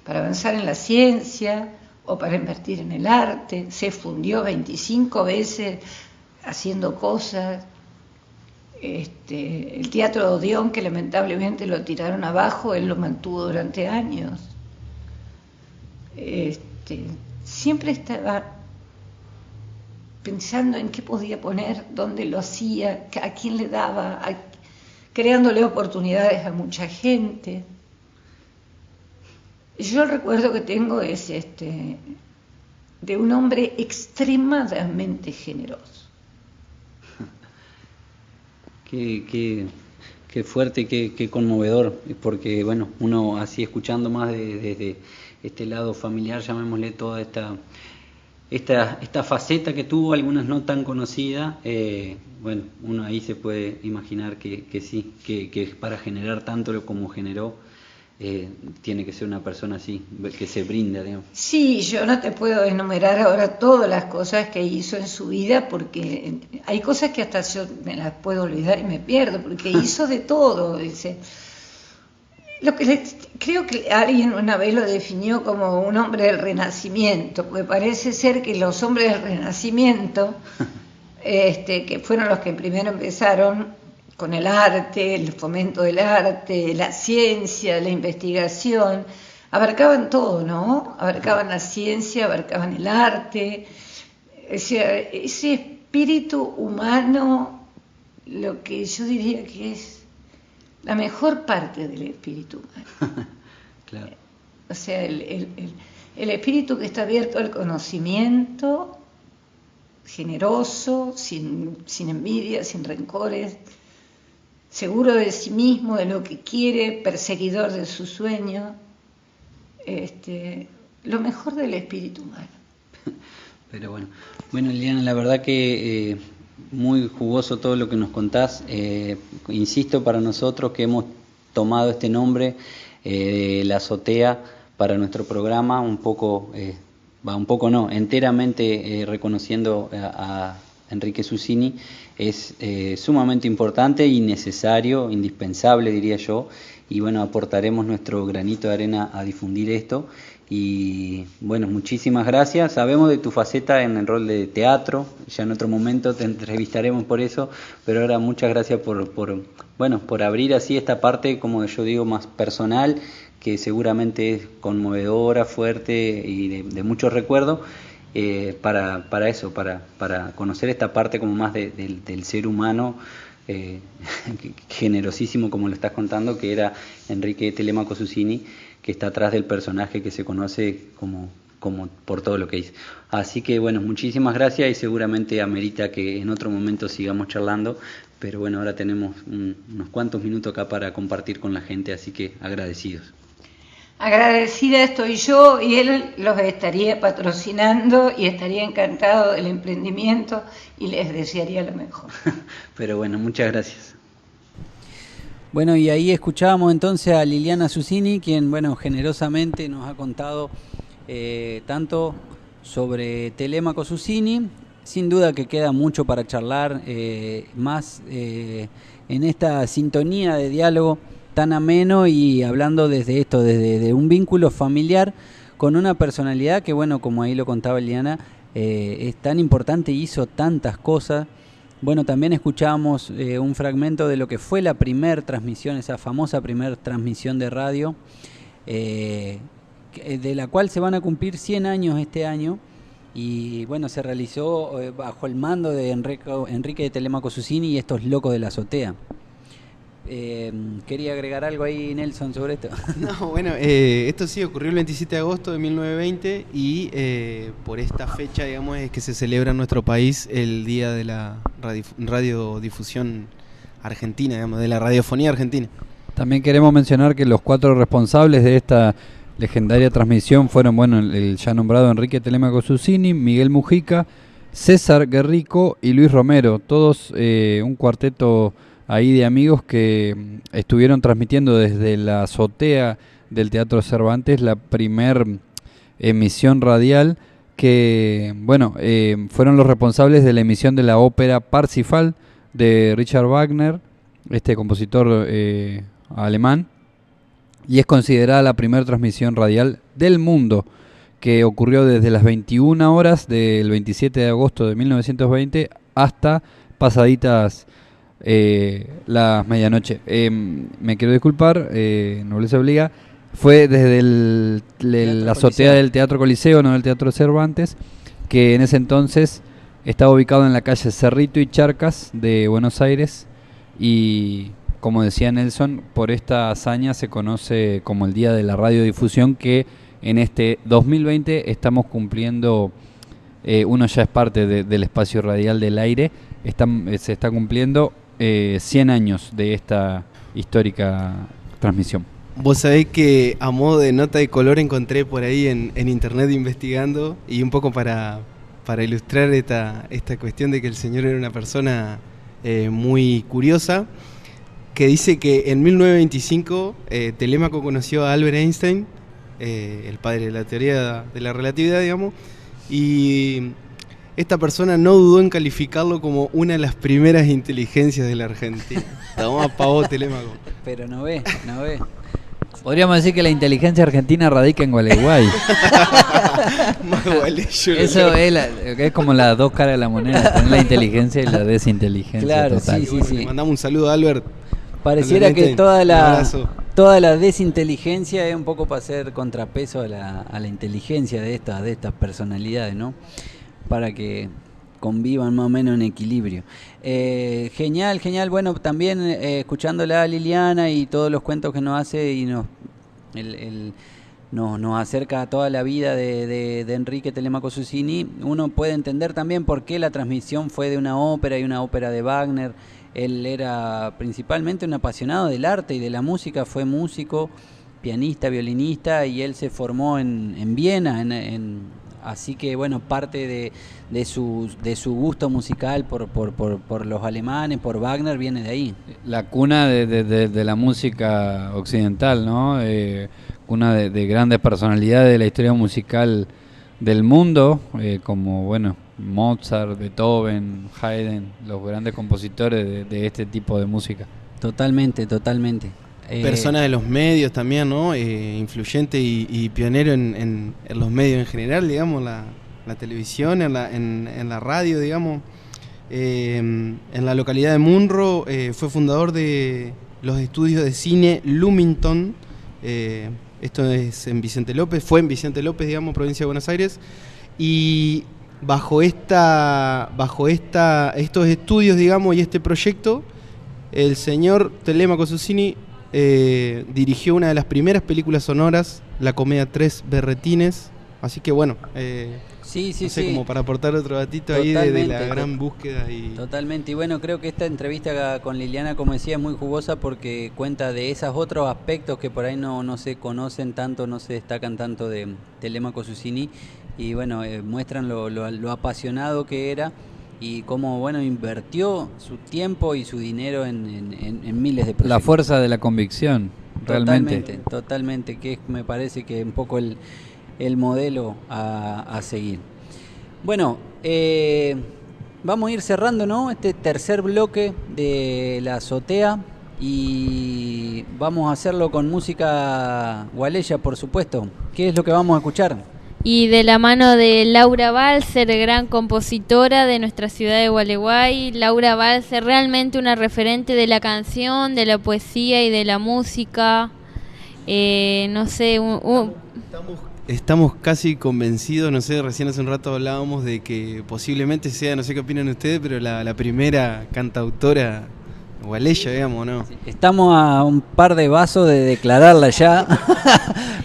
para avanzar en la ciencia o para invertir en el arte. Se fundió 25 veces haciendo cosas. El Teatro Odeón, que lamentablemente lo tiraron abajo, él lo mantuvo durante años. Siempre estaba pensando en qué podía poner, dónde lo hacía, a quién le daba, creándole oportunidades a mucha gente. Yo el recuerdo que tengo es de un hombre extremadamente generoso. Qué fuerte, qué conmovedor, porque bueno, uno así escuchando más desde este lado familiar, llamémosle toda esta faceta que tuvo, algunas no tan conocidas, bueno, uno ahí se puede imaginar que sí, que para generar tanto como generó, tiene que ser una persona así, que se brinda, digamos. Sí, yo no te puedo enumerar ahora todas las cosas que hizo en su vida, porque hay cosas que hasta yo me las puedo olvidar y me pierdo, porque hizo de todo. Creo que alguien una vez lo definió como un hombre del Renacimiento, porque parece ser que los hombres del Renacimiento, que fueron los que primero empezaron con el arte, el fomento del arte, la ciencia, la investigación, abarcaban todo, ¿no? Abarcaban la ciencia, abarcaban el arte, ese espíritu humano, lo que yo diría que es la mejor parte del espíritu humano. Claro. O sea, el espíritu que está abierto al conocimiento, generoso, sin envidia, sin rencores, seguro de sí mismo, de lo que quiere, perseguidor de sus sueños, lo mejor del espíritu humano. Pero bueno, Liliana, la verdad que muy jugoso todo lo que nos contás. Insisto, para nosotros que hemos tomado este nombre, La Azotea, para nuestro programa, enteramente reconociendo a Enrique Susini, es sumamente importante y necesario, indispensable diría yo, y bueno, aportaremos nuestro granito de arena a difundir esto. Y bueno, muchísimas gracias. Sabemos de tu faceta en el rol de teatro, ya en otro momento te entrevistaremos por eso, pero ahora muchas gracias por abrir así esta parte, como yo digo, más personal, que seguramente es conmovedora, fuerte y de mucho recuerdo. Para eso, para conocer esta parte como más del ser humano, generosísimo como lo estás contando, que era Enrique Telemaco Susini, que está atrás del personaje que se conoce como por todo lo que hizo. Así que bueno, muchísimas gracias y seguramente amerita que en otro momento sigamos charlando, pero bueno, ahora tenemos unos cuantos minutos acá para compartir con la gente, así que agradecidos. Agradecida estoy yo, y él los estaría patrocinando y estaría encantado del emprendimiento y les desearía lo mejor. Pero bueno, muchas gracias. Bueno, y ahí escuchábamos entonces a Liliana Susini, quien bueno, generosamente nos ha contado tanto sobre Telemaco Susini. Sin duda que queda mucho para charlar, más en esta sintonía de diálogo tan ameno y hablando desde un vínculo familiar con una personalidad que, bueno, como ahí lo contaba Liliana, es tan importante y hizo tantas cosas. Bueno, también escuchábamos un fragmento de lo que fue la primer transmisión, esa famosa primer transmisión de radio, de la cual se van a cumplir 100 años este año. Y bueno, se realizó bajo el mando de Enrique de Telemaco Susini y estos locos de la azotea. ¿Quería agregar algo ahí, Nelson, sobre esto? No, bueno, esto sí ocurrió el 27 de agosto de 1920 y por esta fecha, digamos, es que se celebra en nuestro país el Día de la Radiodifusión Argentina, digamos, de la radiofonía argentina. También queremos mencionar que los 4 responsables de esta legendaria transmisión fueron, bueno, el ya nombrado Enrique Telemaco Susini, Miguel Mujica, César Guerrico y Luis Romero, todos un cuarteto ahí de amigos que estuvieron transmitiendo desde la azotea del Teatro Cervantes la primer emisión radial que, bueno, fueron los responsables de la emisión de la ópera Parsifal de Richard Wagner, este compositor alemán, y es considerada la primera transmisión radial del mundo, que ocurrió desde las 21 horas del 27 de agosto de 1920 hasta pasaditas las medianoche. Me quiero disculpar, nobleza obliga, fue desde la azotea del Teatro Coliseo, no del Teatro Cervantes, que en ese entonces estaba ubicado en la calle Cerrito y Charcas de Buenos Aires, y como decía Nelson, por esta hazaña se conoce como el Día de la Radiodifusión, que en este 2020 estamos cumpliendo, uno ya es parte del espacio radial del aire, se está cumpliendo 100 años de esta histórica transmisión. Vos sabés que a modo de nota de color encontré por ahí en internet investigando, y un poco para ilustrar esta cuestión de que el señor era una persona muy curiosa, que dice que en 1925 Telemaco conoció a Albert Einstein, el padre de la teoría de la relatividad, digamos, y esta persona no dudó en calificarlo como una de las primeras inteligencias de la Argentina. Tomá pavó, Telemaco. Pero no ve. Podríamos decir que la inteligencia argentina radica en Gualeguay. Eso es como las dos caras de la moneda, tener la inteligencia y la desinteligencia. Claro, total. sí. Le mandamos un saludo a Albert. Pareciera que toda la desinteligencia es un poco para hacer contrapeso a la inteligencia de estas personalidades, ¿no? Para que convivan más o menos en equilibrio. Genial. Bueno, también escuchándola a Liliana y todos los cuentos que nos hace y nos acerca a toda la vida de Enrique Telemaco Susini, uno puede entender también por qué la transmisión fue de una ópera y una ópera de Wagner. Él era principalmente un apasionado del arte y de la música, fue músico, pianista, violinista, y él se formó en Viena, así que bueno, parte de su gusto musical por los alemanes, por Wagner, viene de ahí. La cuna de la música occidental, ¿no? Cuna de grandes personalidades de la historia musical del mundo, como bueno, Mozart, Beethoven, Haydn, los grandes compositores de este tipo de música. Totalmente. Persona de los medios también, ¿no? Influyente y pionero en los medios en general, digamos, la televisión, en la radio, digamos. En la localidad de Munro fue fundador de los estudios de cine Lumington. Esto es en Vicente López, fue en Vicente López, digamos, provincia de Buenos Aires. Y bajo estos estudios, digamos, y este proyecto, el señor Telemaco Susini dirigió una de las primeras películas sonoras, la comedia Tres Berretines. Así que bueno, no sé, como para aportar otro datito ahí de la gran búsqueda. Totalmente, y bueno, creo que esta entrevista con Liliana, como decía, es muy jugosa porque cuenta de esos otros aspectos que por ahí no se conocen tanto, no se destacan tanto de Telemaco Susini, y bueno, muestran lo apasionado que era y cómo, bueno, invirtió su tiempo y su dinero en miles de proyectos. La fuerza de la convicción, realmente. Totalmente, que me parece que un poco el modelo a seguir. Bueno, vamos a ir cerrando, ¿no?, este tercer bloque de la azotea, y vamos a hacerlo con música gualeya, por supuesto. ¿Qué es lo que vamos a escuchar? Y de la mano de Laura Balser, gran compositora de nuestra ciudad de Gualeguay. Laura Balser, realmente una referente de la canción, de la poesía y de la música. no sé, Estamos casi convencidos, no sé, recién hace un rato hablábamos de que posiblemente sea, no sé qué opinan ustedes, pero la primera cantautora gualeya, digamos, ¿no? Estamos a un par de vasos de declararla ya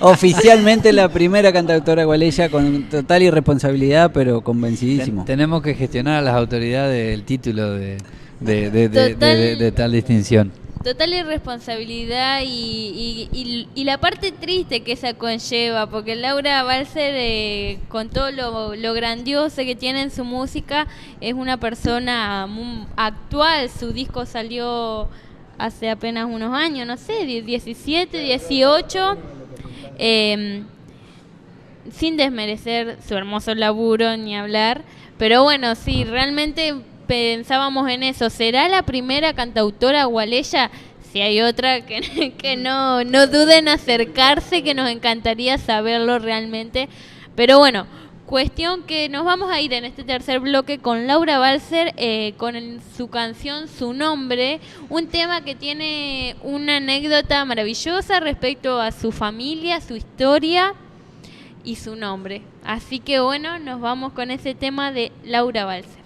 oficialmente la primera cantautora gualeya, con total irresponsabilidad, pero convencidísimo. Tenemos que gestionar a las autoridades el título de tal distinción. Total irresponsabilidad y la parte triste que esa conlleva, porque Laura Balser, con todo lo grandioso que tiene en su música, es una persona actual. Su disco salió hace apenas unos años, no sé, 17, 18, sin desmerecer su hermoso laburo ni hablar, pero bueno, sí, realmente pensábamos en eso. ¿Será la primera cantautora gualeya? Si hay otra, que no duden en acercarse, que nos encantaría saberlo realmente. Pero bueno, cuestión que nos vamos a ir en este tercer bloque con Laura Balser, con su canción Su Nombre, un tema que tiene una anécdota maravillosa respecto a su familia, su historia y su nombre. Así que bueno, nos vamos con ese tema de Laura Balser.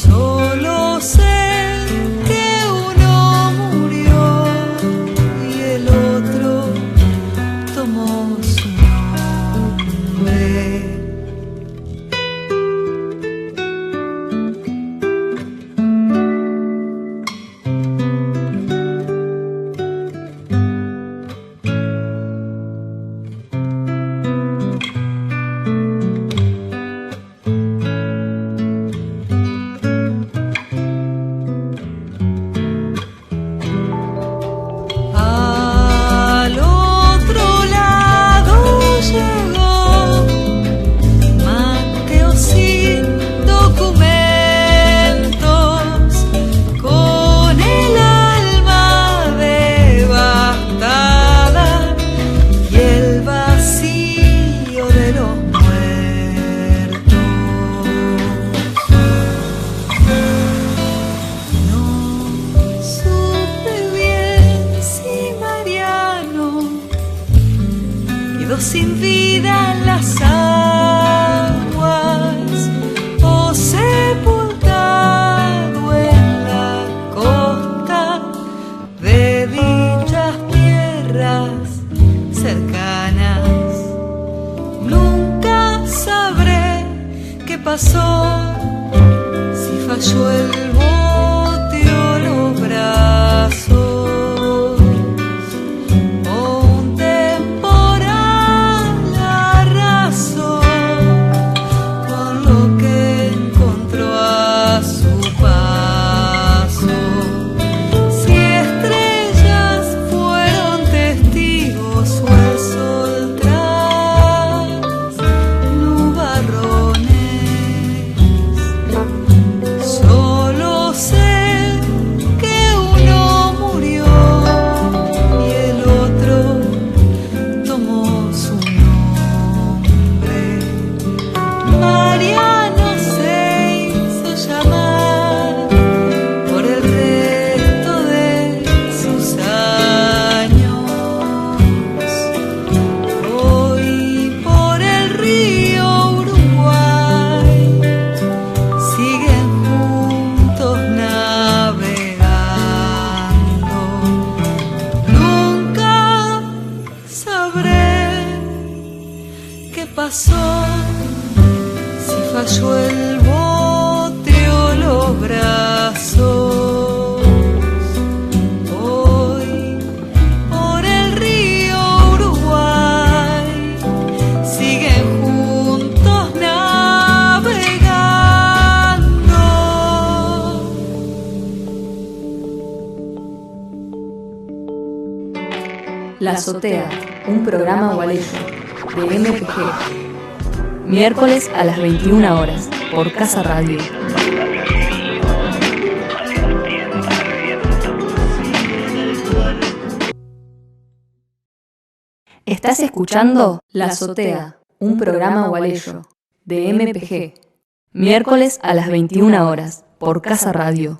Solo sé que uno quedó sin vida en las aguas o sepultado en la costa de dichas tierras cercanas. Nunca sabré qué pasó, si falló el bote o los brazos. Falló el bote o los brazos. Hoy por el río Uruguay siguen juntos navegando. La Azotea, un programa gualeyo de MPG. Miércoles a las 21 horas, por Casa Radio. Estás escuchando La Azotea, un programa gualeyo de MPG. Miércoles a las 21 horas, por Casa Radio.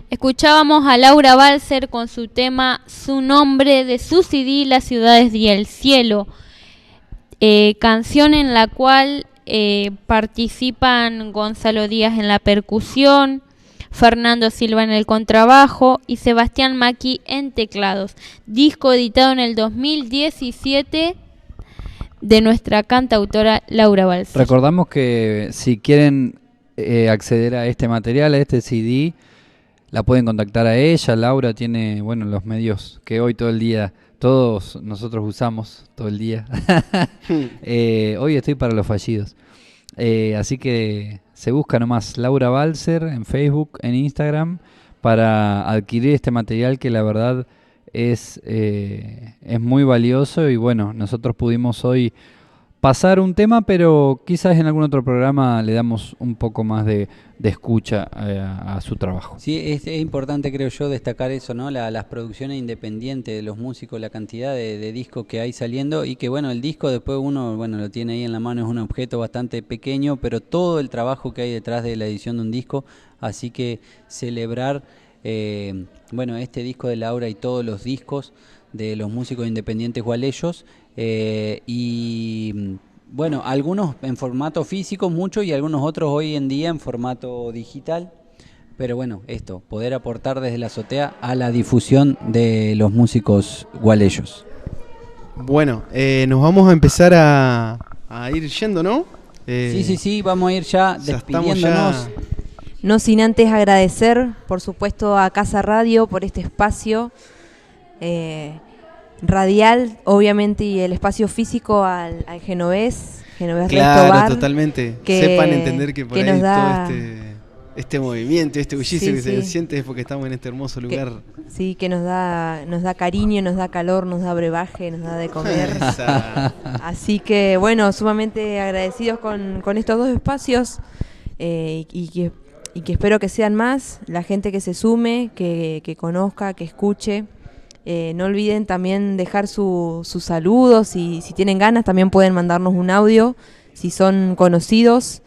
Escuchábamos a Laura Balser con su tema Su nombre de su CD Las ciudades y el cielo. Canción en la cual participan Gonzalo Díaz en la percusión, Fernando Silva en el contrabajo y Sebastián Maki en teclados. Disco editado en el 2017 de nuestra cantautora Laura Balser. Recordamos que si quieren acceder a este material, a este CD, la pueden contactar a ella. Laura tiene, bueno, los medios que hoy todo el día todos nosotros usamos todo el día. Hoy estoy para los fallidos. Así que se busca nomás Laura Balser en Facebook, en Instagram, para adquirir este material que la verdad es muy valioso. Y bueno, nosotros pudimos hoy pasar un tema, pero quizás en algún otro programa le damos un poco más de escucha a su trabajo. Sí, es importante, creo yo, destacar eso, ¿no? Las producciones independientes de los músicos, la cantidad de discos que hay saliendo, y que bueno, el disco después uno, bueno, lo tiene ahí en la mano, es un objeto bastante pequeño, pero todo el trabajo que hay detrás de la edición de un disco, así que celebrar, bueno, este disco de Laura y todos los discos de los músicos independientes gualeyos, y bueno, algunos en formato físico, muchos, y algunos otros hoy en día en formato digital. Pero bueno, esto, poder aportar desde la azotea a la difusión de los músicos gualeyos. Bueno, nos vamos a empezar a ir yendo, ¿no? Sí, vamos a ir ya despidiéndonos. No sin antes agradecer, por supuesto, a Casa Radio por este espacio radial, obviamente, y el espacio físico al Genovés claro, Resto Bar, totalmente. Sepan entender que por ahí nos da todo este movimiento, este bullicio que se siente es porque estamos en este hermoso lugar. Que nos da cariño, nos da calor, nos da brebaje, nos da de comer. Así que bueno, sumamente agradecidos con estos dos espacios, y que espero que sean más, la gente que se sume, que conozca, que escuche. No olviden también dejar sus saludos, y si tienen ganas también pueden mandarnos un audio si son conocidos,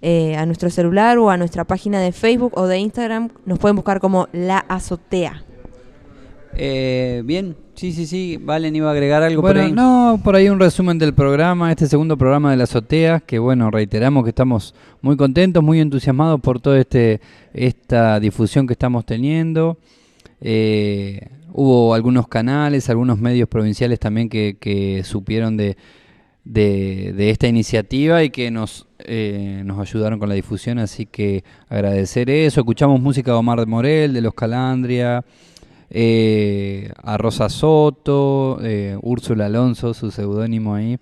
a nuestro celular o a nuestra página de Facebook o de Instagram. Nos pueden buscar como La Azotea. Bien, sí, Valen iba a agregar algo bueno, por ahí. No, por ahí un resumen del programa, este segundo programa de La Azotea, que bueno, reiteramos que estamos muy contentos, muy entusiasmados por toda esta difusión que estamos teniendo. Hubo algunos canales, algunos medios provinciales también que supieron de esta iniciativa y que nos ayudaron con la difusión, así que agradecer eso. Escuchamos música de Omar Morel, de Los Calandria, a Rosa Soto, Úrsula Alonso, su seudónimo ahí.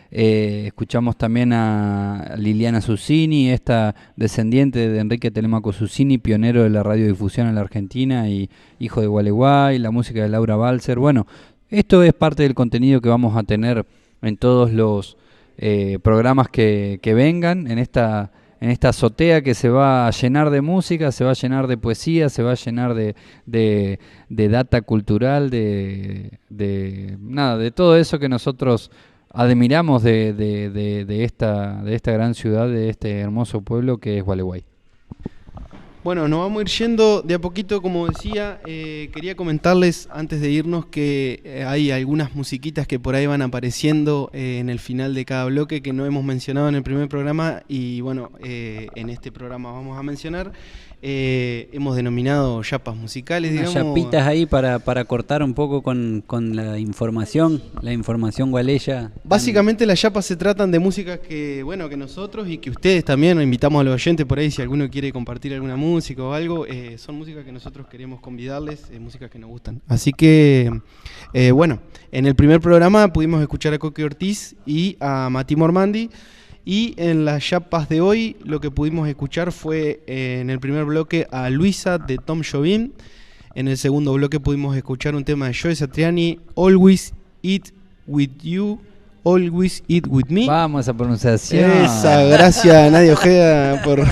Escuchamos también a Liliana Susini, esta descendiente de Enrique Telemaco Susini, pionero de la radiodifusión en la Argentina y hijo de Gualeguay, la música de Laura Balser. Bueno, esto es parte del contenido que vamos a tener en todos los programas que vengan, en esta azotea que se va a llenar de música, se va a llenar de poesía, se va a llenar de data cultural, de todo eso que nosotros admiramos de esta gran ciudad, de este hermoso pueblo que es Gualeguay. Bueno, nos vamos a ir yendo de a poquito, como decía. Quería comentarles antes de irnos que hay algunas musiquitas que por ahí van apareciendo en el final de cada bloque que no hemos mencionado en el primer programa y bueno, en este programa vamos a mencionar. Hemos denominado yapas musicales, unas digamos. Yapitas ahí para cortar un poco con la información gualeya. Básicamente las yapas se tratan de música que nosotros y que ustedes también, nos invitamos a los oyentes por ahí si alguno quiere compartir alguna música o algo, son músicas que nosotros queremos convidarles, músicas que nos gustan. Así que, en el primer programa pudimos escuchar a Coqui Ortiz y a Mati Mormandi. Y en las yapas de hoy lo que pudimos escuchar fue en el primer bloque a Luisa de Tom Jobim. En el segundo bloque pudimos escuchar un tema de Joe Satriani, Always Eat With You, Always Eat With Me. Vamos a pronunciación. Gracias a Nadia Ojeda por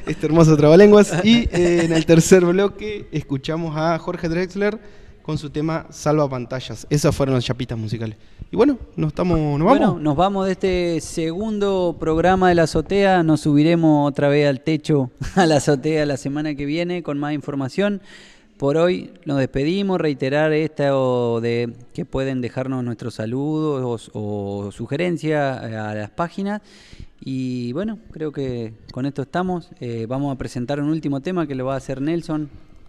este hermoso trabalenguas. Y en el tercer bloque escuchamos a Jorge Drexler con su tema Salva Pantallas. Esas fueron las chapitas musicales. Y bueno, nos vamos. Bueno, nos vamos de este segundo programa de La Azotea. Nos subiremos otra vez al techo, a La Azotea, la semana que viene con más información. Por hoy nos despedimos, reiterar de que pueden dejarnos nuestros saludos o sugerencias a las páginas. Y bueno, creo que con esto estamos. Vamos a presentar un último tema que lo va a hacer Nelson.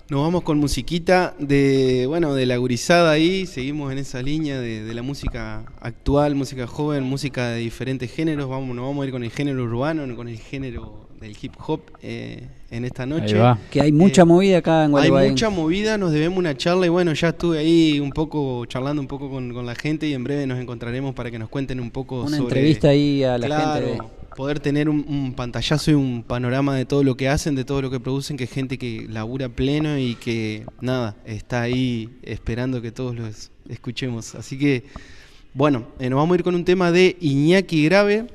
Nos vamos con musiquita de la gurizada ahí, seguimos en esa línea de la música actual, música joven, música de diferentes géneros. Nos vamos a ir con el género urbano, con el género del hip hop en esta noche. Ahí va. Que hay mucha movida acá en Gualeguay. Hay mucha movida, nos debemos una charla y bueno, ya estuve ahí un poco charlando un poco con la gente y en breve nos encontraremos para que nos cuenten un poco una sobre... entrevista ahí a la gente. Poder tener un pantallazo y un panorama de todo lo que hacen, de todo lo que producen, que es gente que labura pleno y que, está ahí esperando que todos los escuchemos. Así que, bueno, nos vamos a ir con un tema de Iñaki Grave.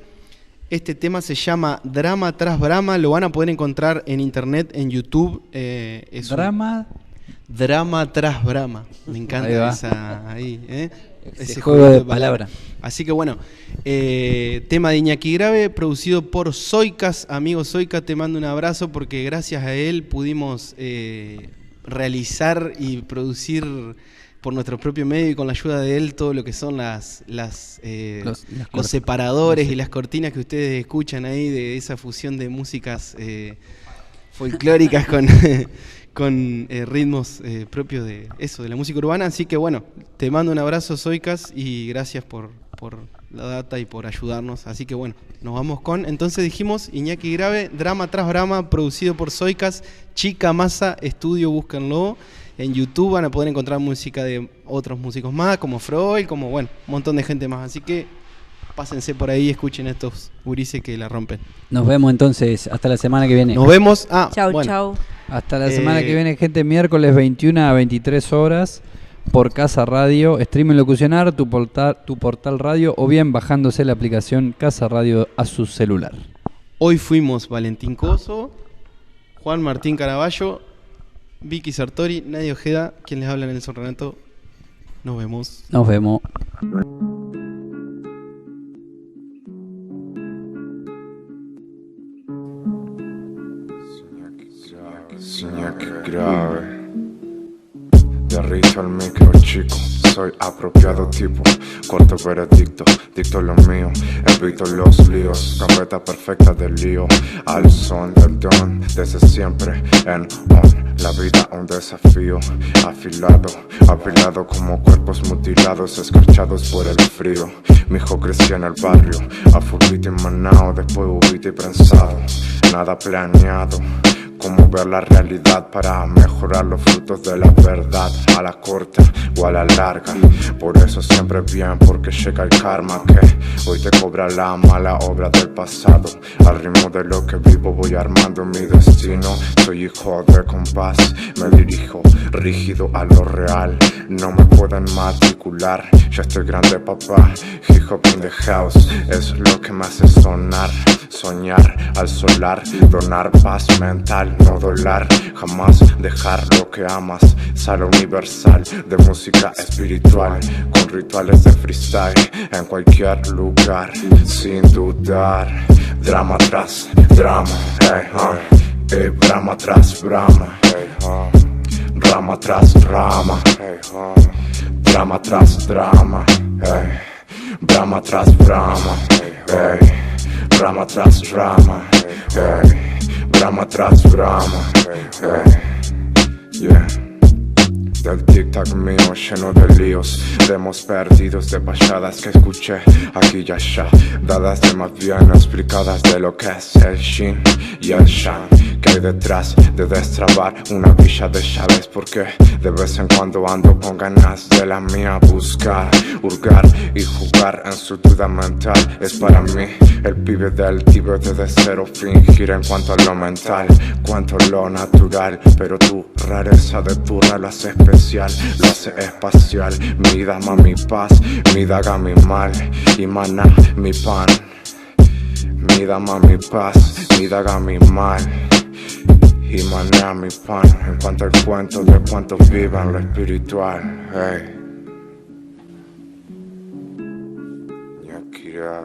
Este tema se llama Drama tras Brama, lo van a poder encontrar en internet, en YouTube. Drama tras Brama. Me encanta ese juego de palabras. Así que bueno, tema de Iñaki Grave, producido por Zoicas. Amigo Zoicas, te mando un abrazo porque gracias a él pudimos realizar y producir por nuestro propio medio y con la ayuda de él todo lo que son los separadores y las cortinas que ustedes escuchan ahí de esa fusión de músicas folclóricas con ritmos propios de la música urbana. Así que bueno, te mando un abrazo, Zoicas, y gracias por la data y por ayudarnos. Así que bueno, nos vamos con, entonces dijimos, Iñaki Grave, Drama tras Brama, producido por Zoicas, Chica Masa Estudio, búsquenlo. En YouTube van a poder encontrar música de otros músicos más, como Freud, como un montón de gente más. Así que pásense por ahí y escuchen estos gurises que la rompen. Nos vemos entonces, hasta la semana que viene. Nos vemos. Chau. Hasta la semana que viene, gente, miércoles 21 a 23 horas por Casa Radio, Stream en Locucionar, tu portal radio o bien bajándose la aplicación Casa Radio a su celular. Hoy fuimos Valentín Coso, Juan Martín Caraballo, Vicky Sartori, Nadia Ojeda, quien les habla, Nelson Renato. Nos vemos. Nos vemos. Iñaki Grave de arriba. Escucho al micro chico, soy apropiado tipo, corto veredicto, dicto lo mío, evito los líos, gambeta perfecta del lío, al son del don, desde siempre en on. La vida un desafío, afilado como cuerpos mutilados, escarchados por el frío. Mi hijo creció en el barrio, afubito y manao, después ubito y prensado, nada planeado. Cómo ver la realidad para mejorar los frutos de la verdad, a la corta o a la larga. Por eso siempre bien, porque llega el karma que hoy te cobra la mala obra del pasado. Al ritmo de lo que vivo voy armando mi destino. Soy hijo de compás, me dirijo rígido a lo real. No me pueden matricular, ya estoy grande papá. Hip hop in the house es lo que me hace sonar. Soñar al solar, donar paz mental, no dolar, jamás dejar lo que amas. Sala universal de música espiritual, con rituales de freestyle en cualquier lugar, sin dudar. Drama tras drama, hey, brama tras brama, hey, rama tras rama, hey, drama tras drama, hey, brama tras brama, hey, rama tras rama, hey, brama tras brama, hey, yeah. Del tic-tac mío lleno de líos, demos perdidos de payadas que escuché aquí y allá, dadas de más bien explicadas de lo que es el Shin y el Shang, que hay detrás de destrabar una villa de llaves, porque de vez en cuando ando con ganas de la mía, buscar, hurgar y jugar en su duda mental. Es para mí el pibe del Tíbet de cero, fingir en cuanto a lo mental, cuanto a lo natural, pero tu rareza de turra lo hace especial, lo hace espacial. Mi dama mi paz, mi daga mi mal y maná mi pan. Mi dama mi paz, mi daga mi mal y maná mi pan. En cuanto al cuento de cuántos vivan lo espiritual, hey. Yakira,